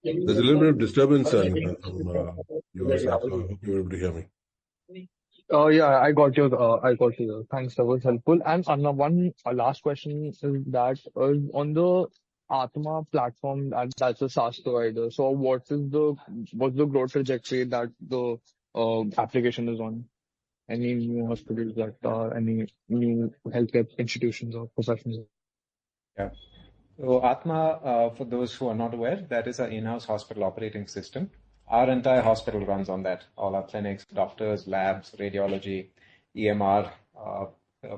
There's a little bit of disturbance from your side, so I hope you're able to hear me. Yeah, I got you. Thanks, that was helpful. And one last question is that on the Atma platform, that's a SaaS provider. So what's the growth trajectory that the application is on? Any new hospitals that any new healthcare institutions or professionals? Yeah. So Atma, for those who are not aware, that is our in-house hospital operating system. Our entire hospital runs on that. All our clinics, doctors, labs, radiology, EMR,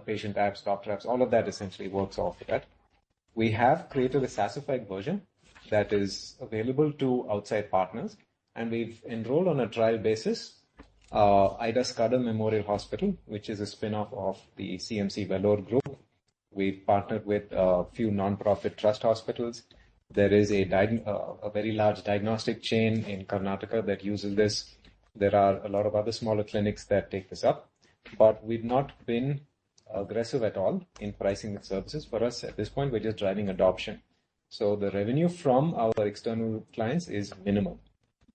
patient apps, doctor apps, all of that essentially works off of that. We have created a SaaSified version that is available to outside partners, and we've enrolled on a trial basis Ida Scudder Memorial Hospital, which is a spin-off of the CMC Vellore Group. We've partnered with a few non-profit trust hospitals. There is a very large diagnostic chain in Karnataka that uses this. There are a lot of other smaller clinics that take this up, but we've not been aggressive at all in pricing the services. For us, at this point, we're just driving adoption. So the revenue from our external clients is minimal.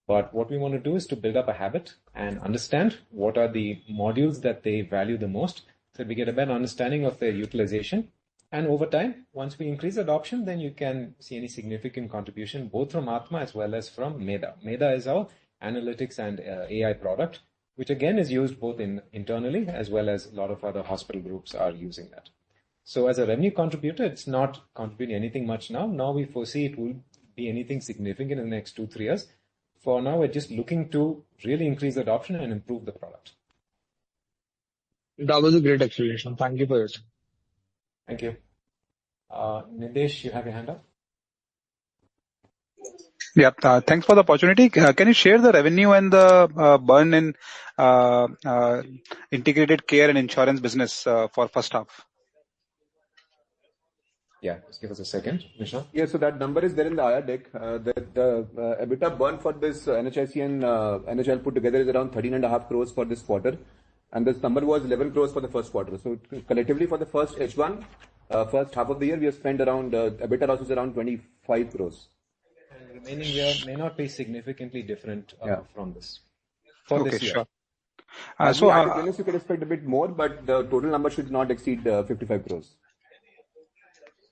But what we want to do is to build up a habit and understand what are the modules that they value the most, so we get a better understanding of their utilization. And over time, once we increase adoption, then you can see any significant contribution both from Atma as well as from Meda. Meda is our analytics and AI product, which again is used both internally as well as a lot of other hospital groups are using that. So as a revenue contributor, it's not contributing anything much now. Now we foresee it will be anything significant in the next 2-3 years. For now, we're just looking to really increase adoption and improve the product. That was a great explanation. Thank you for it. Thank you. Nidesh, you have your hand up. Yeah, thanks for the opportunity. Can you share the revenue and the burn in integrated care and insurance business for first half? Yeah, just give us a second, Nishan. Yeah, so that number is there in the IR deck. The EBITDA burn for this NHIC and NHL put together is around 13.5 crores for this quarter. And this number was 11 crores for the first quarter. So collectively for the first H1, first half of the year, we have spent around, EBITDA losses around 25 crores. And the remaining year may not be significantly different from this. For this okay, year. Sure. So you can expect a bit more, but the total number should not exceed 55 crores.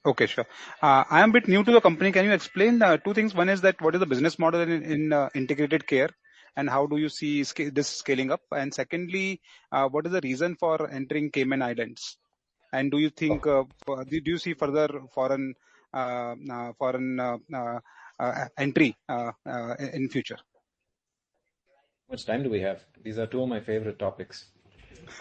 Okay, sure. I am a bit new to the company. Can you explain two things? One is that what is the business model in integrated care, and how do you see this scaling up? And secondly, what is the reason for entering Cayman Islands? And do you think do you see further foreign entry in future? How much time do we have? These are two of my favorite topics.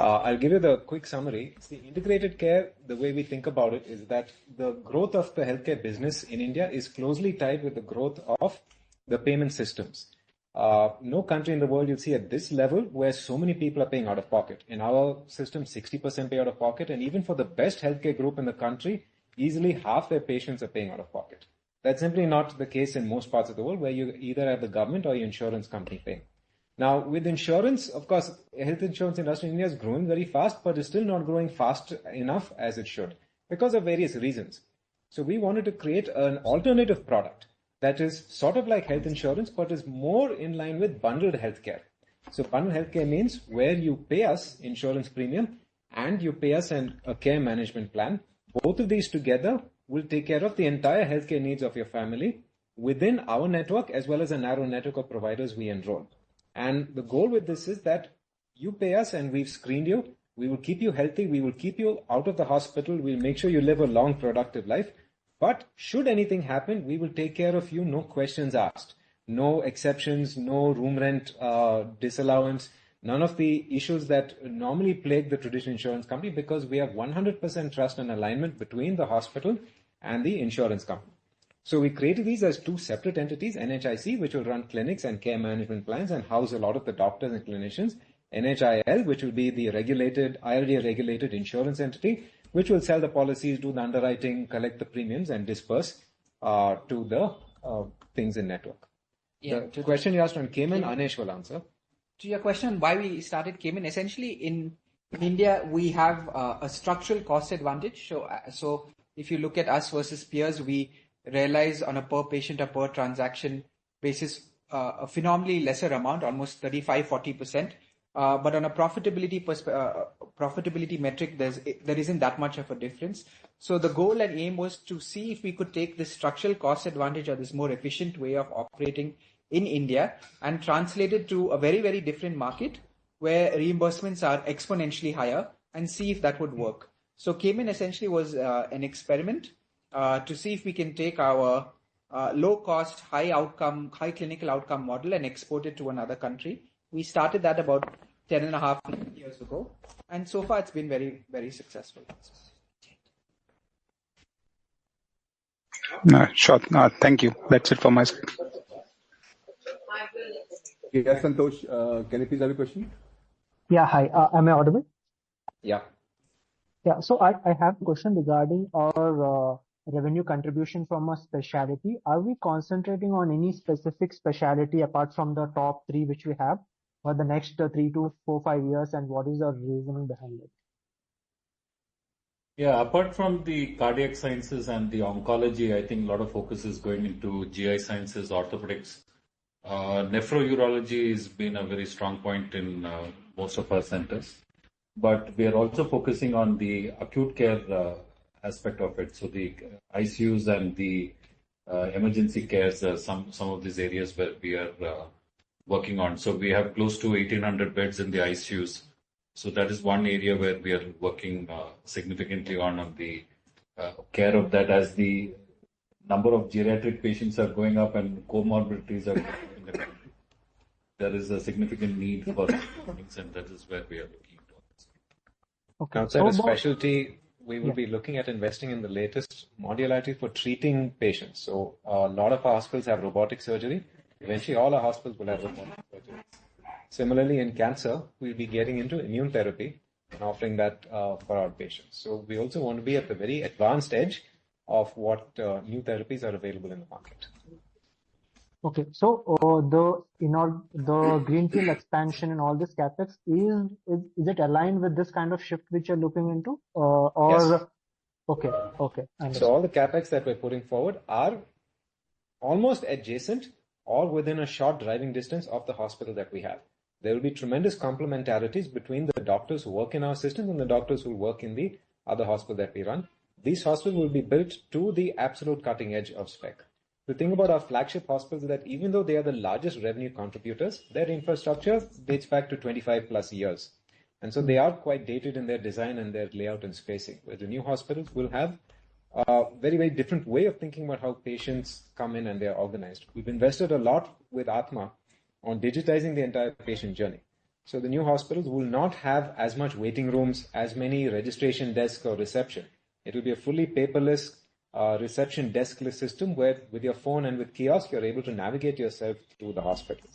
I'll give you the quick summary. See, integrated care, the way we think about it is that the growth of the healthcare business in India is closely tied with the growth of the payment systems. No country in the world you'll see at this level where so many people are paying out of pocket. In our system, 60% pay out of pocket, and even for the best healthcare group in the country, easily half their patients are paying out of pocket. That's simply not the case in most parts of the world where you either have the government or your insurance company paying. Now, with insurance, of course, health insurance industry in India is growing very fast, but is still not growing fast enough as it should because of various reasons. So we wanted to create an alternative product that is sort of like health insurance, but is more in line with bundled healthcare. So bundled healthcare means where you pay us insurance premium and you pay us a care management plan. Both of these together will take care of the entire healthcare needs of your family within our network as well as a narrow network of providers we enroll. And the goal with this is that you pay us and we've screened you. We will keep you healthy. We will keep you out of the hospital. We'll make sure you live a long, productive life. But should anything happen, we will take care of you. No questions asked. No exceptions, no room rent disallowance. None of the issues that normally plague the traditional insurance company, because we have 100% trust and alignment between the hospital and the insurance company. So we created these as two separate entities, NHIC, which will run clinics and care management plans and house a lot of the doctors and clinicians, NHIL, which will be the regulated, IRDA-regulated insurance entity, which will sell the policies, do the underwriting, collect the premiums, and disperse to the things in network. Yeah, the question you asked on Cayman, Anesh will answer. To your question on why we started Cayman, essentially in India, we have a structural cost advantage. So if you look at us versus peers, we realize on a per patient or per transaction basis a phenomenally lesser amount, almost 35-40%. But on a profitability metric, there isn't that much of a difference. So the goal and aim was to see if we could take this structural cost advantage or this more efficient way of operating in India and translate it to a very, very different market where reimbursements are exponentially higher and see if that would work. So Cayman essentially was an experiment to see if we can take our low cost, high clinical outcome model and export it to another country. We started that about 10.5 years ago, and so far it's been very, very successful. Sure. Thank you. That's it from my side. Yes, Santosh, can you please have a question? Yeah, hi. Am I audible? Yeah. Yeah, so I have a question regarding our revenue contribution from a specialty. Are we concentrating on any specific specialty apart from the top 3 which we have for the next 3 to 4, 5 years, and what is the reasoning behind it? Yeah, apart from the cardiac sciences and the oncology, I think a lot of focus is going into GI sciences, orthopedics. Nephrourology has been a very strong point in most of our centers. But we are also focusing on the acute care aspect of it. So the ICUs and the emergency cares are some of these areas where we are working on. So we have close to 1,800 beds in the ICUs. So that is one area where we are working significantly on the care of that, as the number of geriatric patients are going up and comorbidities are going up in the country. There is a significant need for things, and that is where we are looking. Okay. Outside of specialty, we will be looking at investing in the latest modularity for treating patients. So a lot of our hospitals have robotic surgery. Eventually, all our hospitals will have robotic surgery. Similarly, in cancer, we'll be getting into immune therapy and offering that for our patients. So we also want to be at the very advanced edge of what new therapies are available in the market. Okay, so the greenfield expansion and all this capex is it aligned with this kind of shift which you're looking into, or Yes. Okay. So all the capex that we're putting forward are almost adjacent or within a short driving distance of the hospital that we have. There will be tremendous complementarities between the doctors who work in our system and the doctors who work in the other hospital that we run. These hospitals will be built to the absolute cutting edge of spec. The thing about our flagship hospitals is that even though they are the largest revenue contributors, their infrastructure dates back to 25 plus years. And so they are quite dated in their design and their layout and spacing, where the new hospitals will have a very, very different way of thinking about how patients come in and they are organized. We've invested a lot with Atma on digitizing the entire patient journey. So the new hospitals will not have as much waiting rooms, as many registration desks or reception. It will be a fully paperless reception deskless system where with your phone and with kiosk, you're able to navigate yourself through the hospital.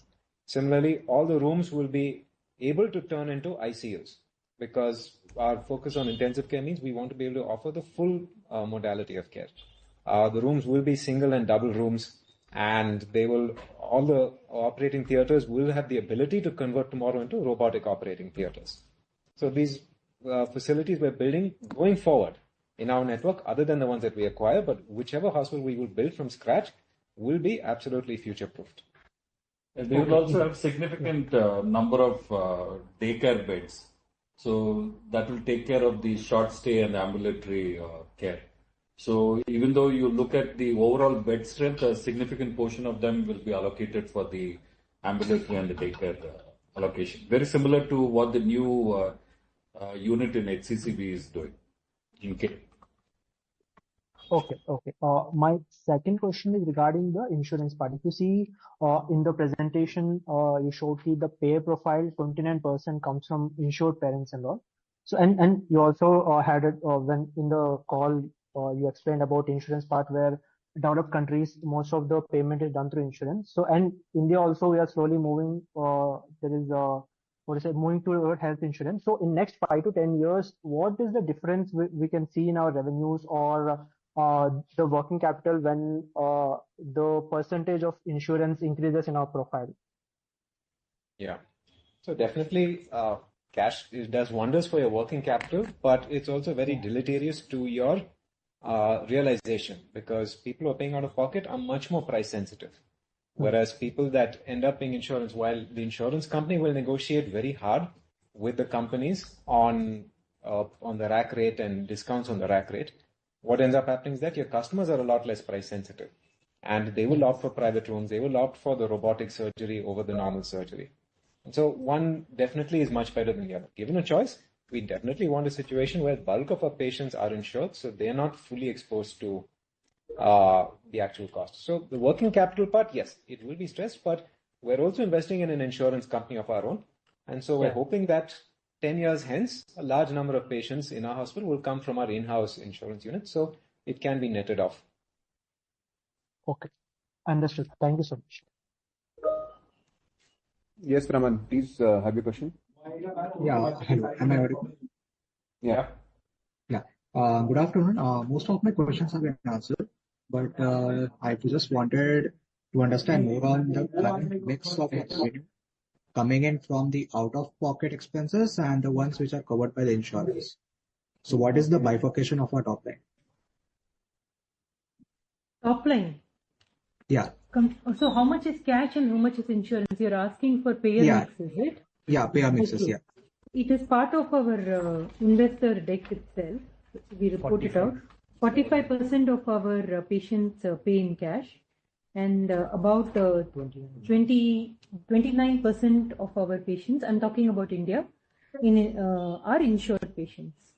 Similarly, all the rooms will be able to turn into ICUs because our focus on intensive care means we want to be able to offer the full modality of care. The rooms will be single and double rooms, and all the operating theaters will have the ability to convert tomorrow into robotic operating theaters. So these facilities we're building going forward in our network, other than the ones that we acquire, but whichever hospital we will build from scratch will be absolutely future-proofed. And they will also have significant number of daycare beds. So that will take care of the short stay and ambulatory care. So even though you look at the overall bed strength, a significant portion of them will be allocated for the ambulatory and the daycare allocation. Very similar to what the new unit in HCCB is doing in K. Okay. My second question is regarding the insurance part. If you see in the presentation, you showed the payer profile, 29% comes from insured parents and all. So and you also had it when in the call you explained about insurance part where developed countries most of the payment is done through insurance. So and India also we are slowly moving. There is moving to health insurance. So in next 5 to 10 years, what is the difference we can see in our revenues or the working capital when the percentage of insurance increases in our profile? Yeah. So definitely cash does wonders for your working capital, but it's also very deleterious to your realization because people who are paying out of pocket are much more price sensitive. Whereas people that end up paying insurance, while the insurance company will negotiate very hard with the companies on the rack rate and discounts on the rack rate, what ends up happening is that your customers are a lot less price sensitive and they will opt for private rooms. They will opt for the robotic surgery over the normal surgery. And so one definitely is much better than the other. Given a choice, we definitely want a situation where bulk of our patients are insured, so they're not fully exposed to the actual cost. So the working capital part, yes, it will be stressed, but we're also investing in an insurance company of our own. And so we're hoping that 10 years hence, a large number of patients in our hospital will come from our in-house insurance unit. So it can be netted off. Okay. Understood. Thank you so much. Yes, Raman, please have your question. Yeah, hello. Am I audible? Yeah. Yeah. Good afternoon. Most of my questions have been answered, but I just wanted to understand more on the current mix of revenue coming in from the out-of-pocket expenses and the ones which are covered by the insurance. So what is the bifurcation of our top line? Top line? Yeah. So how much is cash and how much is insurance? You're asking for payer mix, is it? Yeah, payer mixes, okay. It is part of our investor deck itself. We report 45. It out. 45% of our patients pay in cash, and about 29% of our patients, I'm talking about India, are insured patients.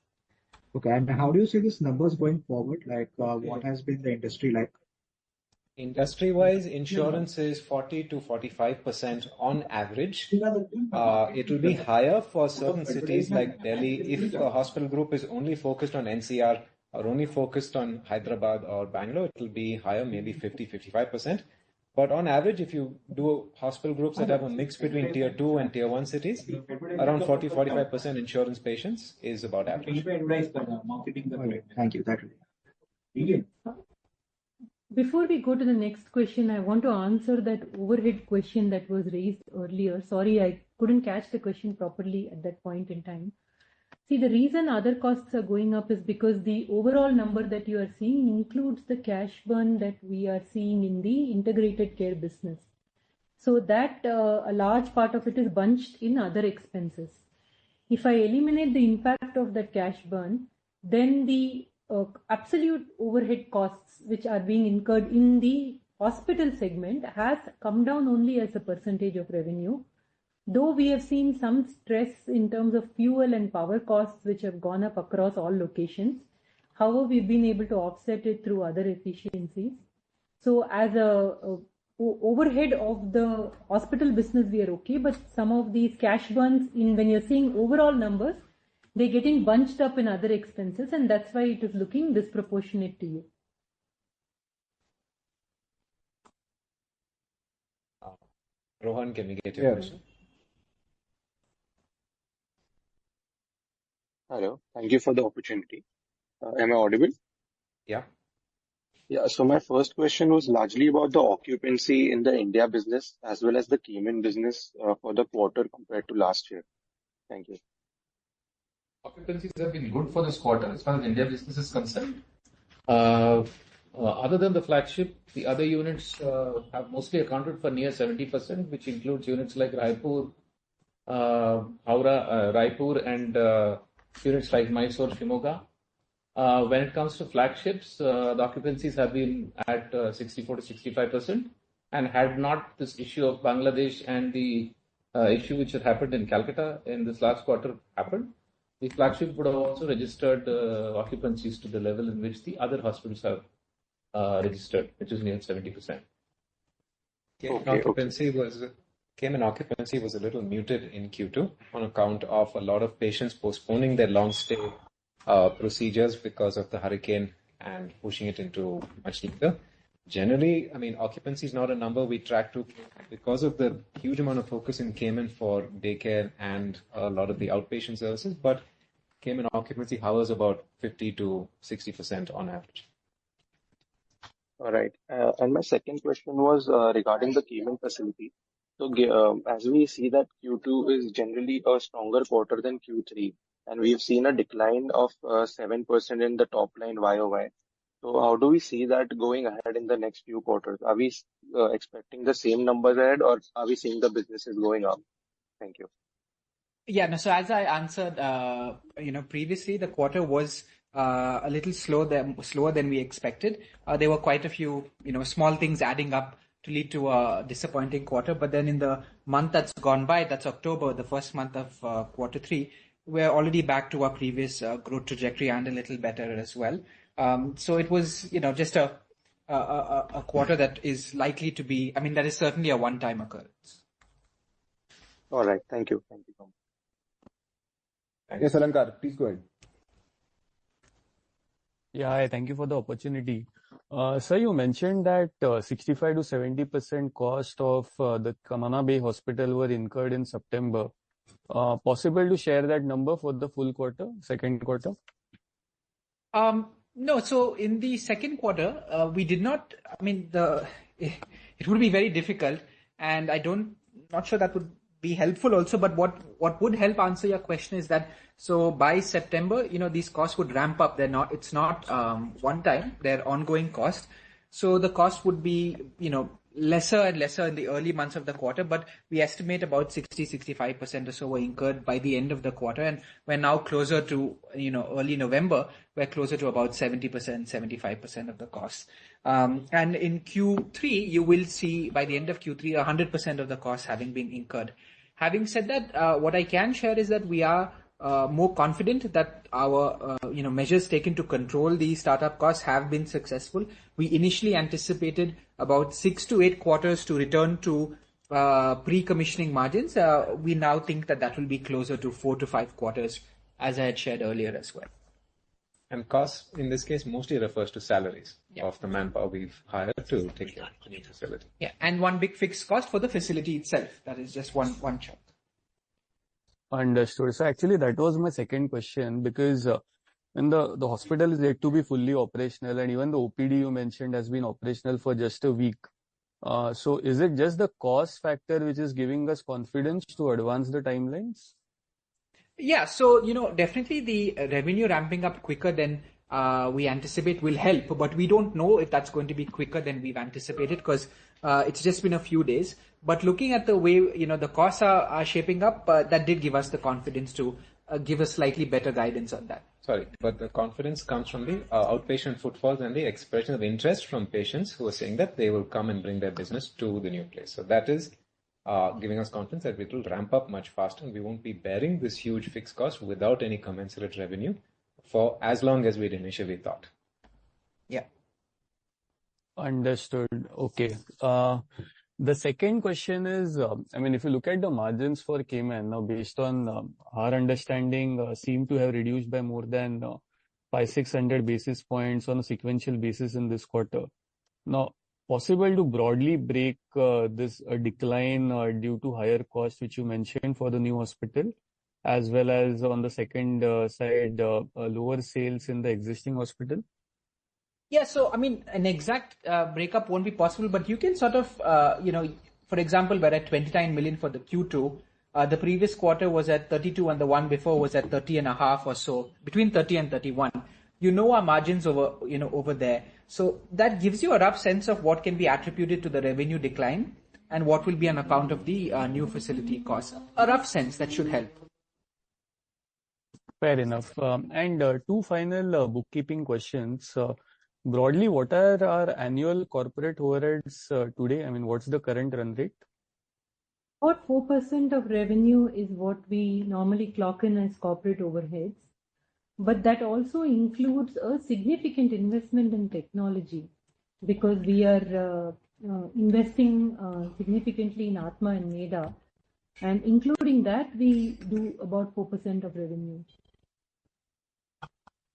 Okay, and how do you see these numbers going forward? Like, what has been the industry like? Industry-wise, insurance is 40 to 45% on average. It will be higher for certain cities like Delhi. If a hospital group is only focused on NCR or only focused on Hyderabad or Bangalore, it will be higher, maybe 50, 55%. But on average, if you do hospital groups that have a mix between tier 2 and tier 1 cities, around 40-45% insurance patients is about average. Okay, thank you. That will. Before we go to the next question, I want to answer that overhead question that was raised earlier. Sorry, I couldn't catch the question properly at that point in time. See, the reason other costs are going up is because the overall number that you are seeing includes the cash burn that we are seeing in the integrated care business. So that a large part of it is bunched in other expenses. If I eliminate the impact of that cash burn, then the absolute overhead costs which are being incurred in the hospital segment has come down only as a percentage of revenue. Though we have seen some stress in terms of fuel and power costs which have gone up across all locations. However, we've been able to offset it through other efficiencies. So as a overhead of the hospital business, we are okay, but some of these cash burns when you're seeing overall numbers, they're getting bunched up in other expenses, and that's why it is looking disproportionate to you. Rohan, can we get your question? Hello, thank you for the opportunity. Am I audible? Yeah. Yeah, so my first question was largely about the occupancy in the India business as well as the Cayman business for the quarter compared to last year. Thank you. Occupancies have been good for this quarter as far as India business is concerned. Other than the flagship, the other units have mostly accounted for near 70%, which includes units like Raipur, Raipur and units like Mysore, Shimoga. When it comes to flagships, the occupancies have been at 64 to 65%, and had not this issue of Bangladesh and the issue which had happened in Calcutta in this last quarter happened, the flagship would have also registered occupancies to the level in which the other hospitals have registered, which is near 70%. Cayman occupancy was a little muted in Q2 on account of a lot of patients postponing their long stay procedures because of the hurricane and pushing it into much later. Generally, I mean, occupancy is not a number we track to because of the huge amount of focus in Cayman for daycare and a lot of the outpatient services, but Cayman occupancy hovers about 50 to 60% on average. All right. And my second question was regarding the Cayman facility. So as we see that Q2 is generally a stronger quarter than Q3, and we've seen a decline of 7% in the top line YOY. So how do we see that going ahead in the next few quarters? Are we expecting the same numbers ahead, or are we seeing the businesses going up? Thank you. Yeah, no, so as I answered, previously the quarter was a little slower than we expected. There were quite a few, small things adding up to lead to a disappointing quarter. But then in the month that's gone by, that's October, the first month of quarter 3, we're already back to our previous growth trajectory and a little better as well. So it was, just a a quarter that is likely to be, I mean, that is certainly a one-time occurrence. All right. Thank you. Thank you. Yes, Alankar, please go ahead. Yeah, hi, thank you for the opportunity. Sir, you mentioned that 65 to 70% cost of the Kamana Bay Hospital were incurred in September. Possible to share that number for the full quarter, second quarter? No, so in the second quarter, we did not, I mean, it would be very difficult, and not sure that would be helpful also, but what would help answer your question is that, so by September, these costs would ramp up. It's not one time, they're ongoing costs. So the cost would be, lesser and lesser in the early months of the quarter, but we estimate about 60-65% or so were incurred by the end of the quarter, and we're now closer to, early November, we're closer to about 70%, 75% of the costs. And in Q3, you will see by the end of Q3, 100% of the costs having been incurred. Having said that, what I can share is that we are more confident that our measures taken to control the startup costs have been successful. We initially anticipated about 6 to 8 quarters to return to pre-commissioning margins. We now think that will be closer to 4 to 5 quarters, as I had shared earlier as well. And costs in this case mostly refers to salaries of the manpower we've hired to take care of the new facility. Yeah, and one big fixed cost for the facility itself. That is just one chunk. Understood. So actually, that was my second question, because when the hospital is yet to be fully operational, and even the OPD you mentioned has been operational for just a week. So is it just the cost factor which is giving us confidence to advance the timelines? Yeah, so, definitely the revenue ramping up quicker than we anticipate will help, but we don't know if that's going to be quicker than we've anticipated, because it's just been a few days. But looking at the way, the costs are shaping up, that did give us the confidence to give a slightly better guidance on that. Sorry, but the confidence comes from the outpatient footfalls and the expression of interest from patients who are saying that they will come and bring their business to the new place. So that is giving us confidence that it will ramp up much faster and we won't be bearing this huge fixed cost without any commensurate revenue for as long as we'd initially thought. Yeah. Understood. Okay. The second question is, if you look at the margins for Cayman, now based on our understanding, seem to have reduced by more than 500-600 basis points on a sequential basis in this quarter. Now, possible to broadly break this decline due to higher costs, which you mentioned for the new hospital, as well as on the second side, lower sales in the existing hospital? Yeah, so an exact breakup won't be possible, but you can sort of, for example, we're at 29 million for the Q2. The previous quarter was at 32 and the one before was at 30 and a half or so, between 30 and 31. Our margins over there. So that gives you a rough sense of what can be attributed to the revenue decline and what will be on account of the new facility costs. A rough sense that should help. Fair enough. And two final bookkeeping questions. Broadly, what are our annual corporate overheads today? What's the current run rate? About 4% of revenue is what we normally clock in as corporate overheads. But that also includes a significant investment in technology, because we are investing significantly in Atma and MEDA. And including that, we do about 4% of revenue.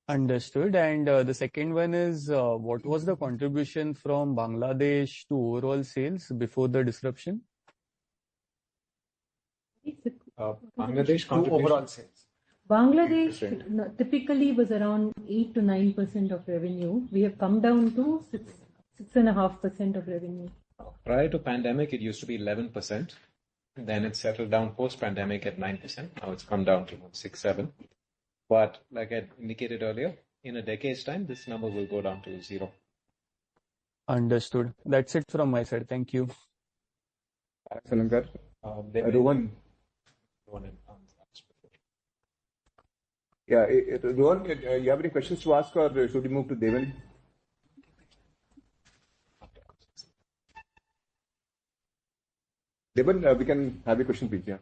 Understood. And the second one is, what was the contribution from Bangladesh to overall sales before the disruption? Bangladesh to overall sales. Bangladesh typically was around 8 to 9% of revenue. We have come down to 6.5% of revenue. Prior to pandemic, it used to be 11%. Then it settled down post-pandemic at 9%. Now it's come down to 6-7%. But like I indicated earlier, in a decade's time, this number will go down to 0. Understood. That's it from my side. Thank you. Thanks, Alankar. Rohan. Yeah, Rohan, you have any questions to ask, or should we move to Devan? Devan, we can have a question, please. Yeah.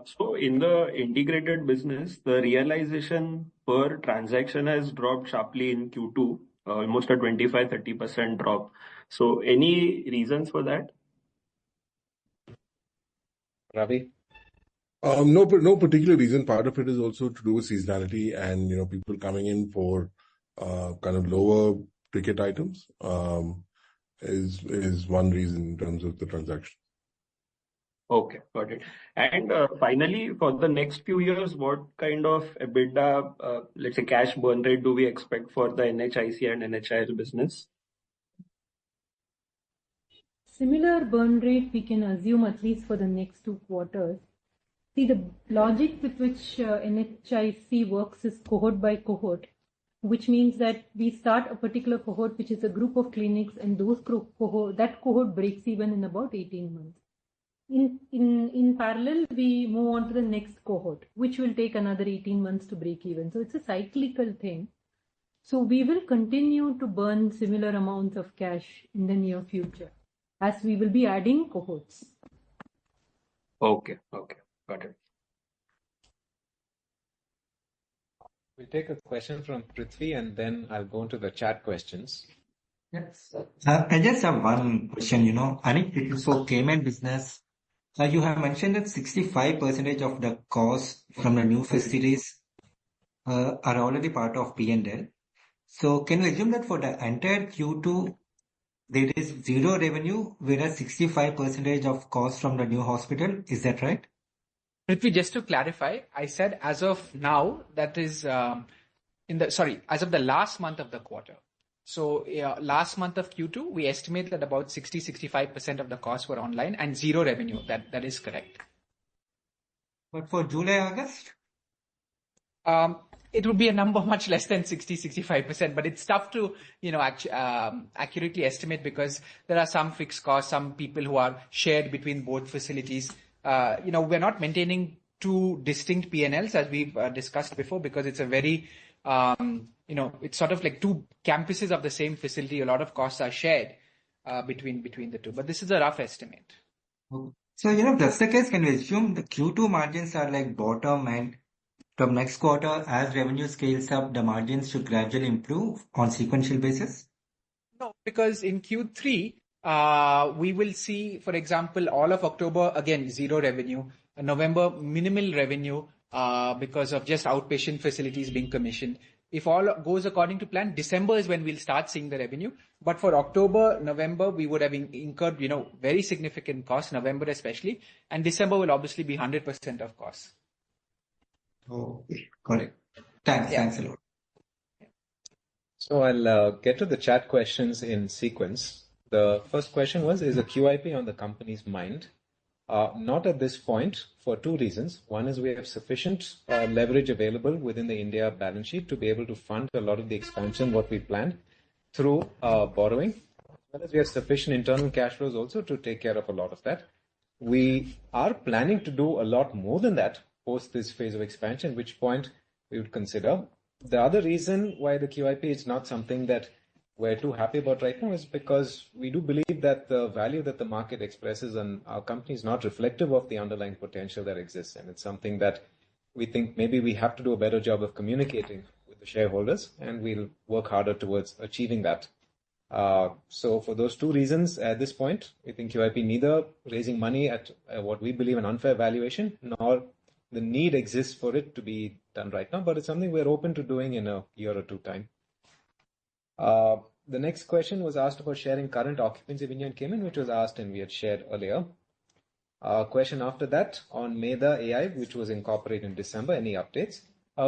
So in the integrated business, the realization per transaction has dropped sharply in Q2. almost a 25-30% drop. So any reasons for that? Ravi? No particular reason. Part of it is also to do with seasonality and, people coming in for kind of lower ticket items is one reason in terms of the transaction. Okay, got it. And finally, for the next few years, what kind of EBITDA, let's say cash burn rate, do we expect for the NHIC and NHIL business? Similar burn rate we can assume at least for the next 2 quarters. See, the logic with which NHIC works is cohort by cohort, which means that we start a particular cohort, which is a group of clinics, and that cohort breaks even in about 18 months. In parallel, we move on to the next cohort, which will take another 18 months to break even. So it's a cyclical thing. So we will continue to burn similar amounts of cash in the near future, as we will be adding cohorts. Okay, got it. We'll take a question from Prithvi and then I'll go into the chat questions. Yes. I just have one question, Anik, for Cayman business, you have mentioned that 65% of the costs from the new facilities are already part of P&L. So can we assume that for the entire Q2, there is zero revenue, whereas 65% of costs from the new hospital? Is that right? Prithvi, just to clarify, I said as of now, that is as of the last month of the quarter. So last month of Q2, we estimate that about 60-65% of the costs were online and zero revenue. That is correct. But for July, August? It would be a number much less than 60-65%, but it's tough to accurately estimate because there are some fixed costs, some people who are shared between both facilities. We're not maintaining two distinct P&Ls as we've discussed before because it's a very it's sort of like two campuses of the same facility. A lot of costs are shared between the two, but this is a rough estimate. So, if that's the case, can we assume the Q2 margins are like bottom, and from next quarter, as revenue scales up, the margins should gradually improve on sequential basis? No, because in Q3, we will see, for example, all of October, again, zero revenue. November, minimal revenue because of just outpatient facilities being commissioned. If all goes according to plan, December is when we'll start seeing the revenue. But for October, November, we would have incurred, very significant costs, November especially. And December will obviously be 100% of costs. Okay, correct. Thanks a lot. So I'll get to the chat questions in sequence. The first question was, is a QIP on the company's mind? Not at this point for two reasons. One is we have sufficient leverage available within the India balance sheet to be able to fund a lot of the expansion, what we planned, through borrowing, as well as we have sufficient internal cash flows also to take care of a lot of that. We are planning to do a lot more than that post this phase of expansion, which point we would consider. The other reason why the QIP is not something that we're too happy about right now is because we do believe that the value that the market expresses on our company is not reflective of the underlying potential that exists. And it's something that we think maybe we have to do a better job of communicating with the shareholders, and we'll work harder towards achieving that. So for those two reasons, at this point, we think QIP neither raising money at what we believe an unfair valuation, nor the need exists for it to be done right now, but it's something we're open to doing in a year or two time. The next question was asked about sharing current occupancy of India and Cayman, which was asked and we had shared earlier. Question after that on Meda AI, which was incorporated in December. Any updates?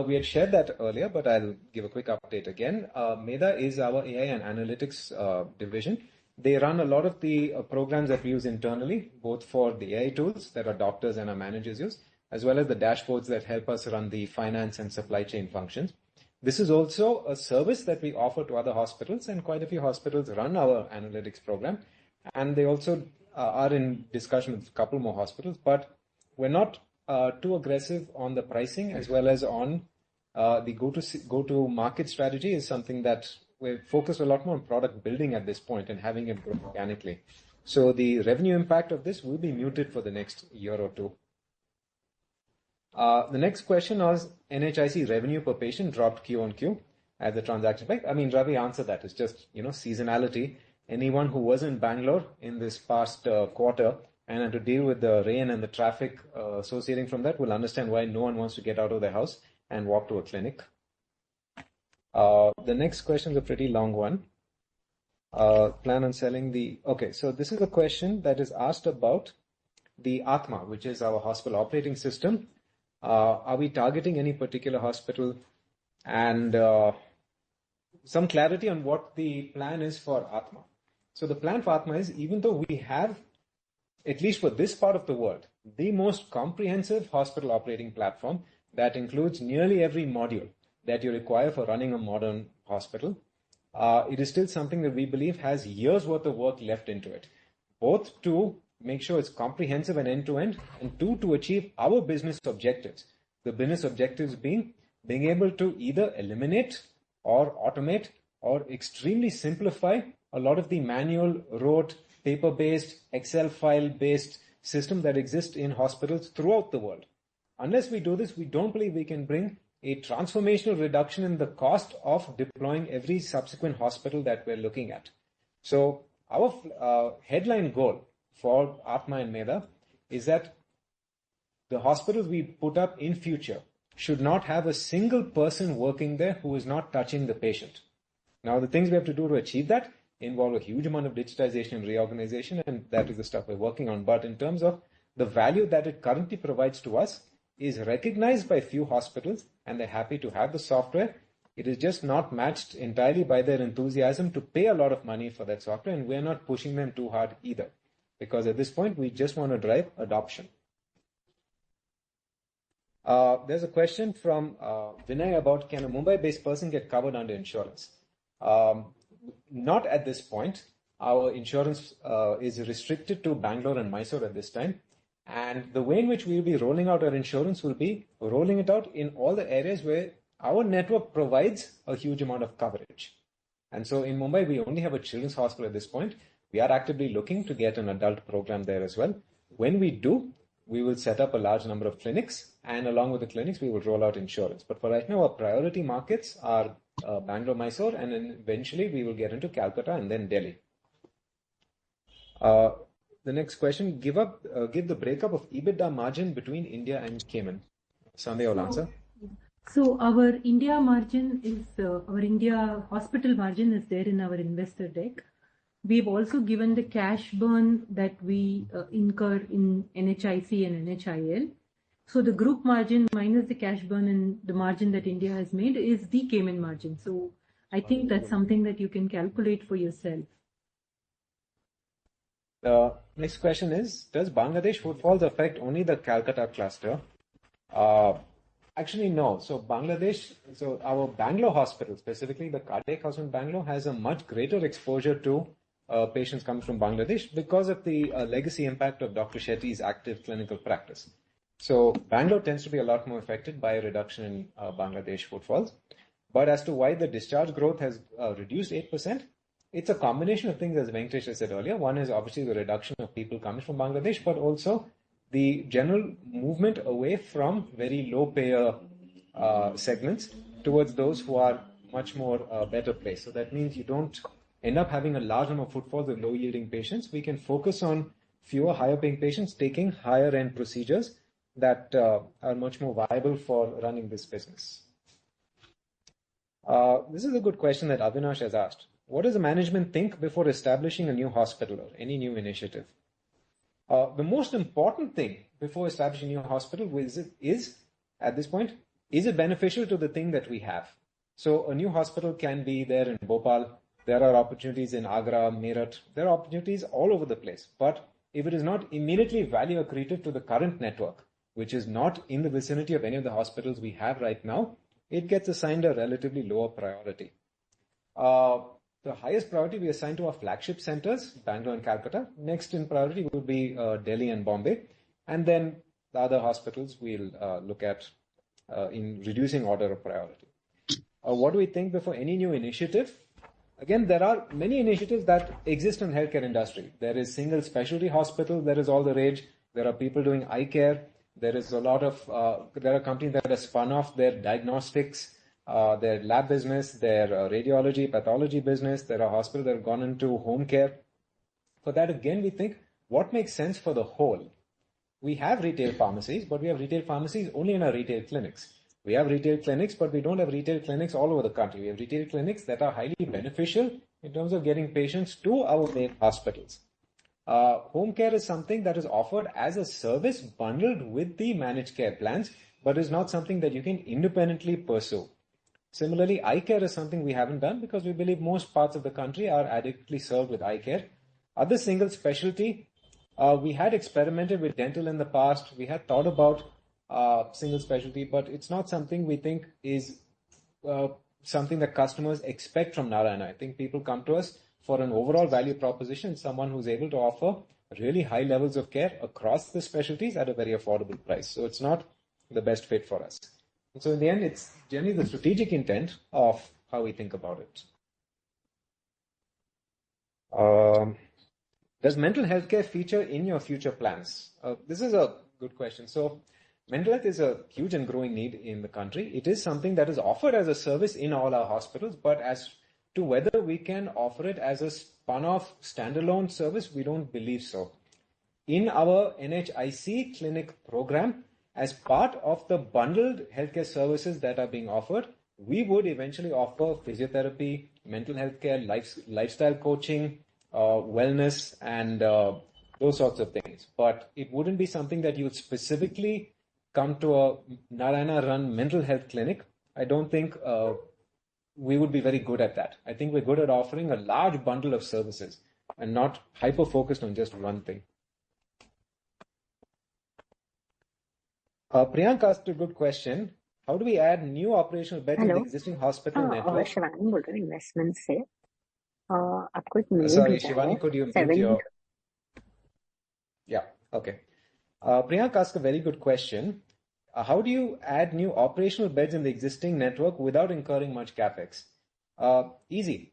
We had shared that earlier, but I'll give a quick update again. Meda is our AI and analytics division. They run a lot of the programs that we use internally, both for the AI tools that our doctors and our managers use, as well as the dashboards that help us run the finance and supply chain functions. This is also a service that we offer to other hospitals, and quite a few hospitals run our analytics program. And they also are in discussion with a couple more hospitals, but we're not too aggressive on the pricing as well as on the go-to market strategy is something that we're focused a lot more on product building at this point and having it grow organically. So the revenue impact of this will be muted for the next year or two. The next question was NHIC revenue per patient dropped Q on Q. at the transaction price. I mean, Ravi answered that. It's just, seasonality. Anyone who was in Bangalore in this past quarter and had to deal with the rain and the traffic associating from that will understand why no one wants to get out of their house and walk to a clinic. The next question is a pretty long one. Plan on selling the... Okay, so this is a question that is asked about the Atma, which is our hospital operating system. Are we targeting any particular hospital? And some clarity on what the plan is for Atma. So the plan for Atma is, even though we have, at least for this part of the world, the most comprehensive hospital operating platform that includes nearly every module that you require for running a modern hospital, it is still something that we believe has years worth of work left into it, both to make sure it's comprehensive and end-to-end, and two, to achieve our business objectives. The business objectives being able to either eliminate or automate or extremely simplify a lot of the manual, rote, paper-based, Excel file-based system that exists in hospitals throughout the world. Unless we do this, we don't believe we can bring a transformational reduction in the cost of deploying every subsequent hospital that we're looking at. So our headline goal for Atma and Meda is that the hospitals we put up in future should not have a single person working there who is not touching the patient. Now, the things we have to do to achieve that involve a huge amount of digitization and reorganization, and that is the stuff we're working on. But in terms of the value that it currently provides to us is recognized by few hospitals, and they're happy to have the software. It is just not matched entirely by their enthusiasm to pay a lot of money for that software, and we're not pushing them too hard either, because at this point, we just want to drive adoption. There's a question from Vinay about, can a Mumbai-based person get covered under insurance? Not at this point. Our insurance is restricted to Bangalore and Mysore at this time. And the way in which we'll be rolling out our insurance will be rolling it out in all the areas where our network provides a huge amount of coverage. And so in Mumbai, we only have a children's hospital at this point. We are actively looking to get an adult program there as well. When we do, we will set up a large number of clinics, and along with the clinics, we will roll out insurance. But for right now, our priority markets are Bangalore, Mysore, and then eventually we will get into Calcutta and then Delhi. The next question, give the breakup of EBITDA margin between India and Cayman. Sandhya will answer. So our India margin is, our India hospital margin is there in our investor deck. We've also given the cash burn that we incur in NHIC and NHIL. So the group margin minus the cash burn and the margin that India has made is the Cayman margin. So I think that's something that you can calculate for yourself. The next question is, does Bangladesh footfalls affect only the Calcutta cluster? Actually, no. So our Bangalore hospital, specifically the cardiac hospital in Bangalore, has a much greater exposure to patients coming from Bangladesh because of the legacy impact of Dr. Shetty's active clinical practice. So Bangalore tends to be a lot more affected by a reduction in Bangladesh footfalls. But as to why the discharge growth has reduced 8%, it's a combination of things, as Venkatesh said earlier. One is obviously the reduction of people coming from Bangladesh, but also the general movement away from very low payer segments towards those who are much more better placed. So that means you don't end up having a large number of footfalls with low yielding patients. We can focus on fewer higher paying patients taking higher end procedures that are much more viable for running this business. This is a good question that Avinash has asked. What does the management think before establishing a new hospital or any new initiative? The most important thing before establishing a new hospital is, at this point, is it beneficial to the thing that we have? So a new hospital can be there in Bhopal. There are opportunities in Agra, Meerut. There are opportunities all over the place. But if it is not immediately value accretive to the current network, which is not in the vicinity of any of the hospitals we have right now, it gets assigned a relatively lower priority. The highest priority we assign to our flagship centers, Bangalore and Calcutta. Next in priority would be Delhi and Bombay. And then the other hospitals we'll look at in reducing order of priority. What do we think before any new initiative? Again, there are many initiatives that exist in the healthcare industry. There is single specialty hospital, there is all the rage. There are people doing eye care. There is a lot of, there are companies that have spun off their diagnostics their lab business, their radiology, pathology business. There are hospitals that have gone into home care. For that, again, we think what makes sense for the whole. We have retail pharmacies, but we have retail pharmacies only in our retail clinics. We have retail clinics, but we don't have retail clinics all over the country. We have retail clinics that are highly beneficial in terms of getting patients to our main hospitals. Home care is something that is offered as a service bundled with the managed care plans, but is not something that you can independently pursue. Similarly, eye care is something we haven't done because we believe most parts of the country are adequately served with eye care. Other single specialty, we had experimented with dental in the past. We had thought about single specialty, but it's not something we think is something that customers expect from Narayana. I think people come to us for an overall value proposition, someone who's able to offer really high levels of care across the specialties at a very affordable price. So it's not the best fit for us. And so in the end, it's generally the strategic intent of how we think about it. Does mental health care feature in your future plans? This is a good question. So mental health is a huge and growing need in the country. It is something that is offered as a service in all our hospitals, but as to whether we can offer it as a spun-off standalone service, we don't believe so. In our NHIC clinic program, as part of the bundled healthcare services that are being offered, we would eventually offer physiotherapy, mental health care, lifestyle coaching, wellness, and those sorts of things. But it wouldn't be something that you would specifically come to a Narayana-run mental health clinic. I don't think we would be very good at that. I think we're good at offering a large bundle of services and not hyper-focused on just one thing. Priyank asked a good question. How do we add new operational beds in the existing hospital network? Shivani बोल रही हूँ investment से आपको एक mail Sorry, भेजा Shivani, है could you mute your... Yeah, okay. Priyank asked a very good question. How do you add new operational beds in the existing network without incurring much capex? Easy.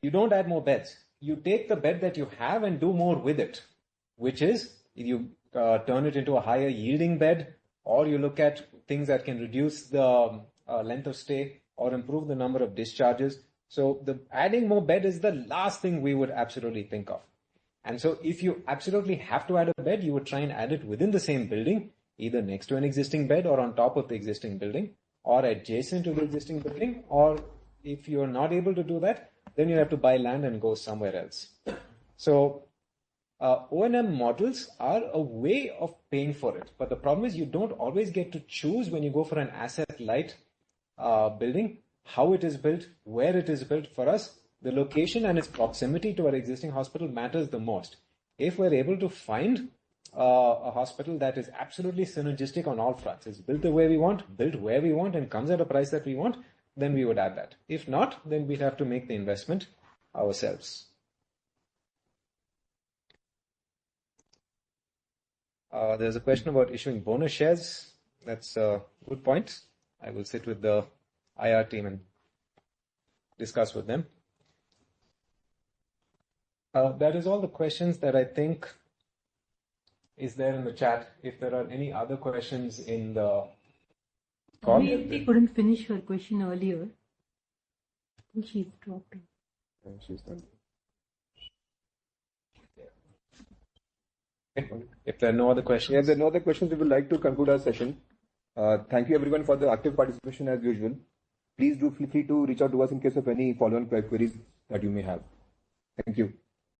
You don't add more beds. You take the bed that you have and do more with it, which is you turn it into a higher yielding bed, or you look at things that can reduce the length of stay or improve the number of discharges. So the adding more bed is the last thing we would absolutely think of. And so if you absolutely have to add a bed, you would try and add it within the same building, either next to an existing bed or on top of the existing building or adjacent to the existing building. Or if you're not able to do that, then you have to buy land and go somewhere else. So O&M models are a way of paying for it. But the problem is you don't always get to choose when you go for an asset-light building, how it is built, where it is built. For us, the location and its proximity to our existing hospital matters the most. If we're able to find a hospital that is absolutely synergistic on all fronts, it's built the way we want, built where we want, and comes at a price that we want, then we would add that. If not, then we'd have to make the investment ourselves. There's a question about issuing bonus shares. That's a good point. I will sit with the IR team and discuss with them. That is all the questions that I think is there in the chat. If there are any other questions in the call. They couldn't finish her question earlier. I think she's dropped. She's done. If there are no other questions. If there are no other questions, we would like to conclude our session. Thank you everyone for the active participation as usual. Please do feel free to reach out to us in case of any follow-on queries that you may have. Thank you.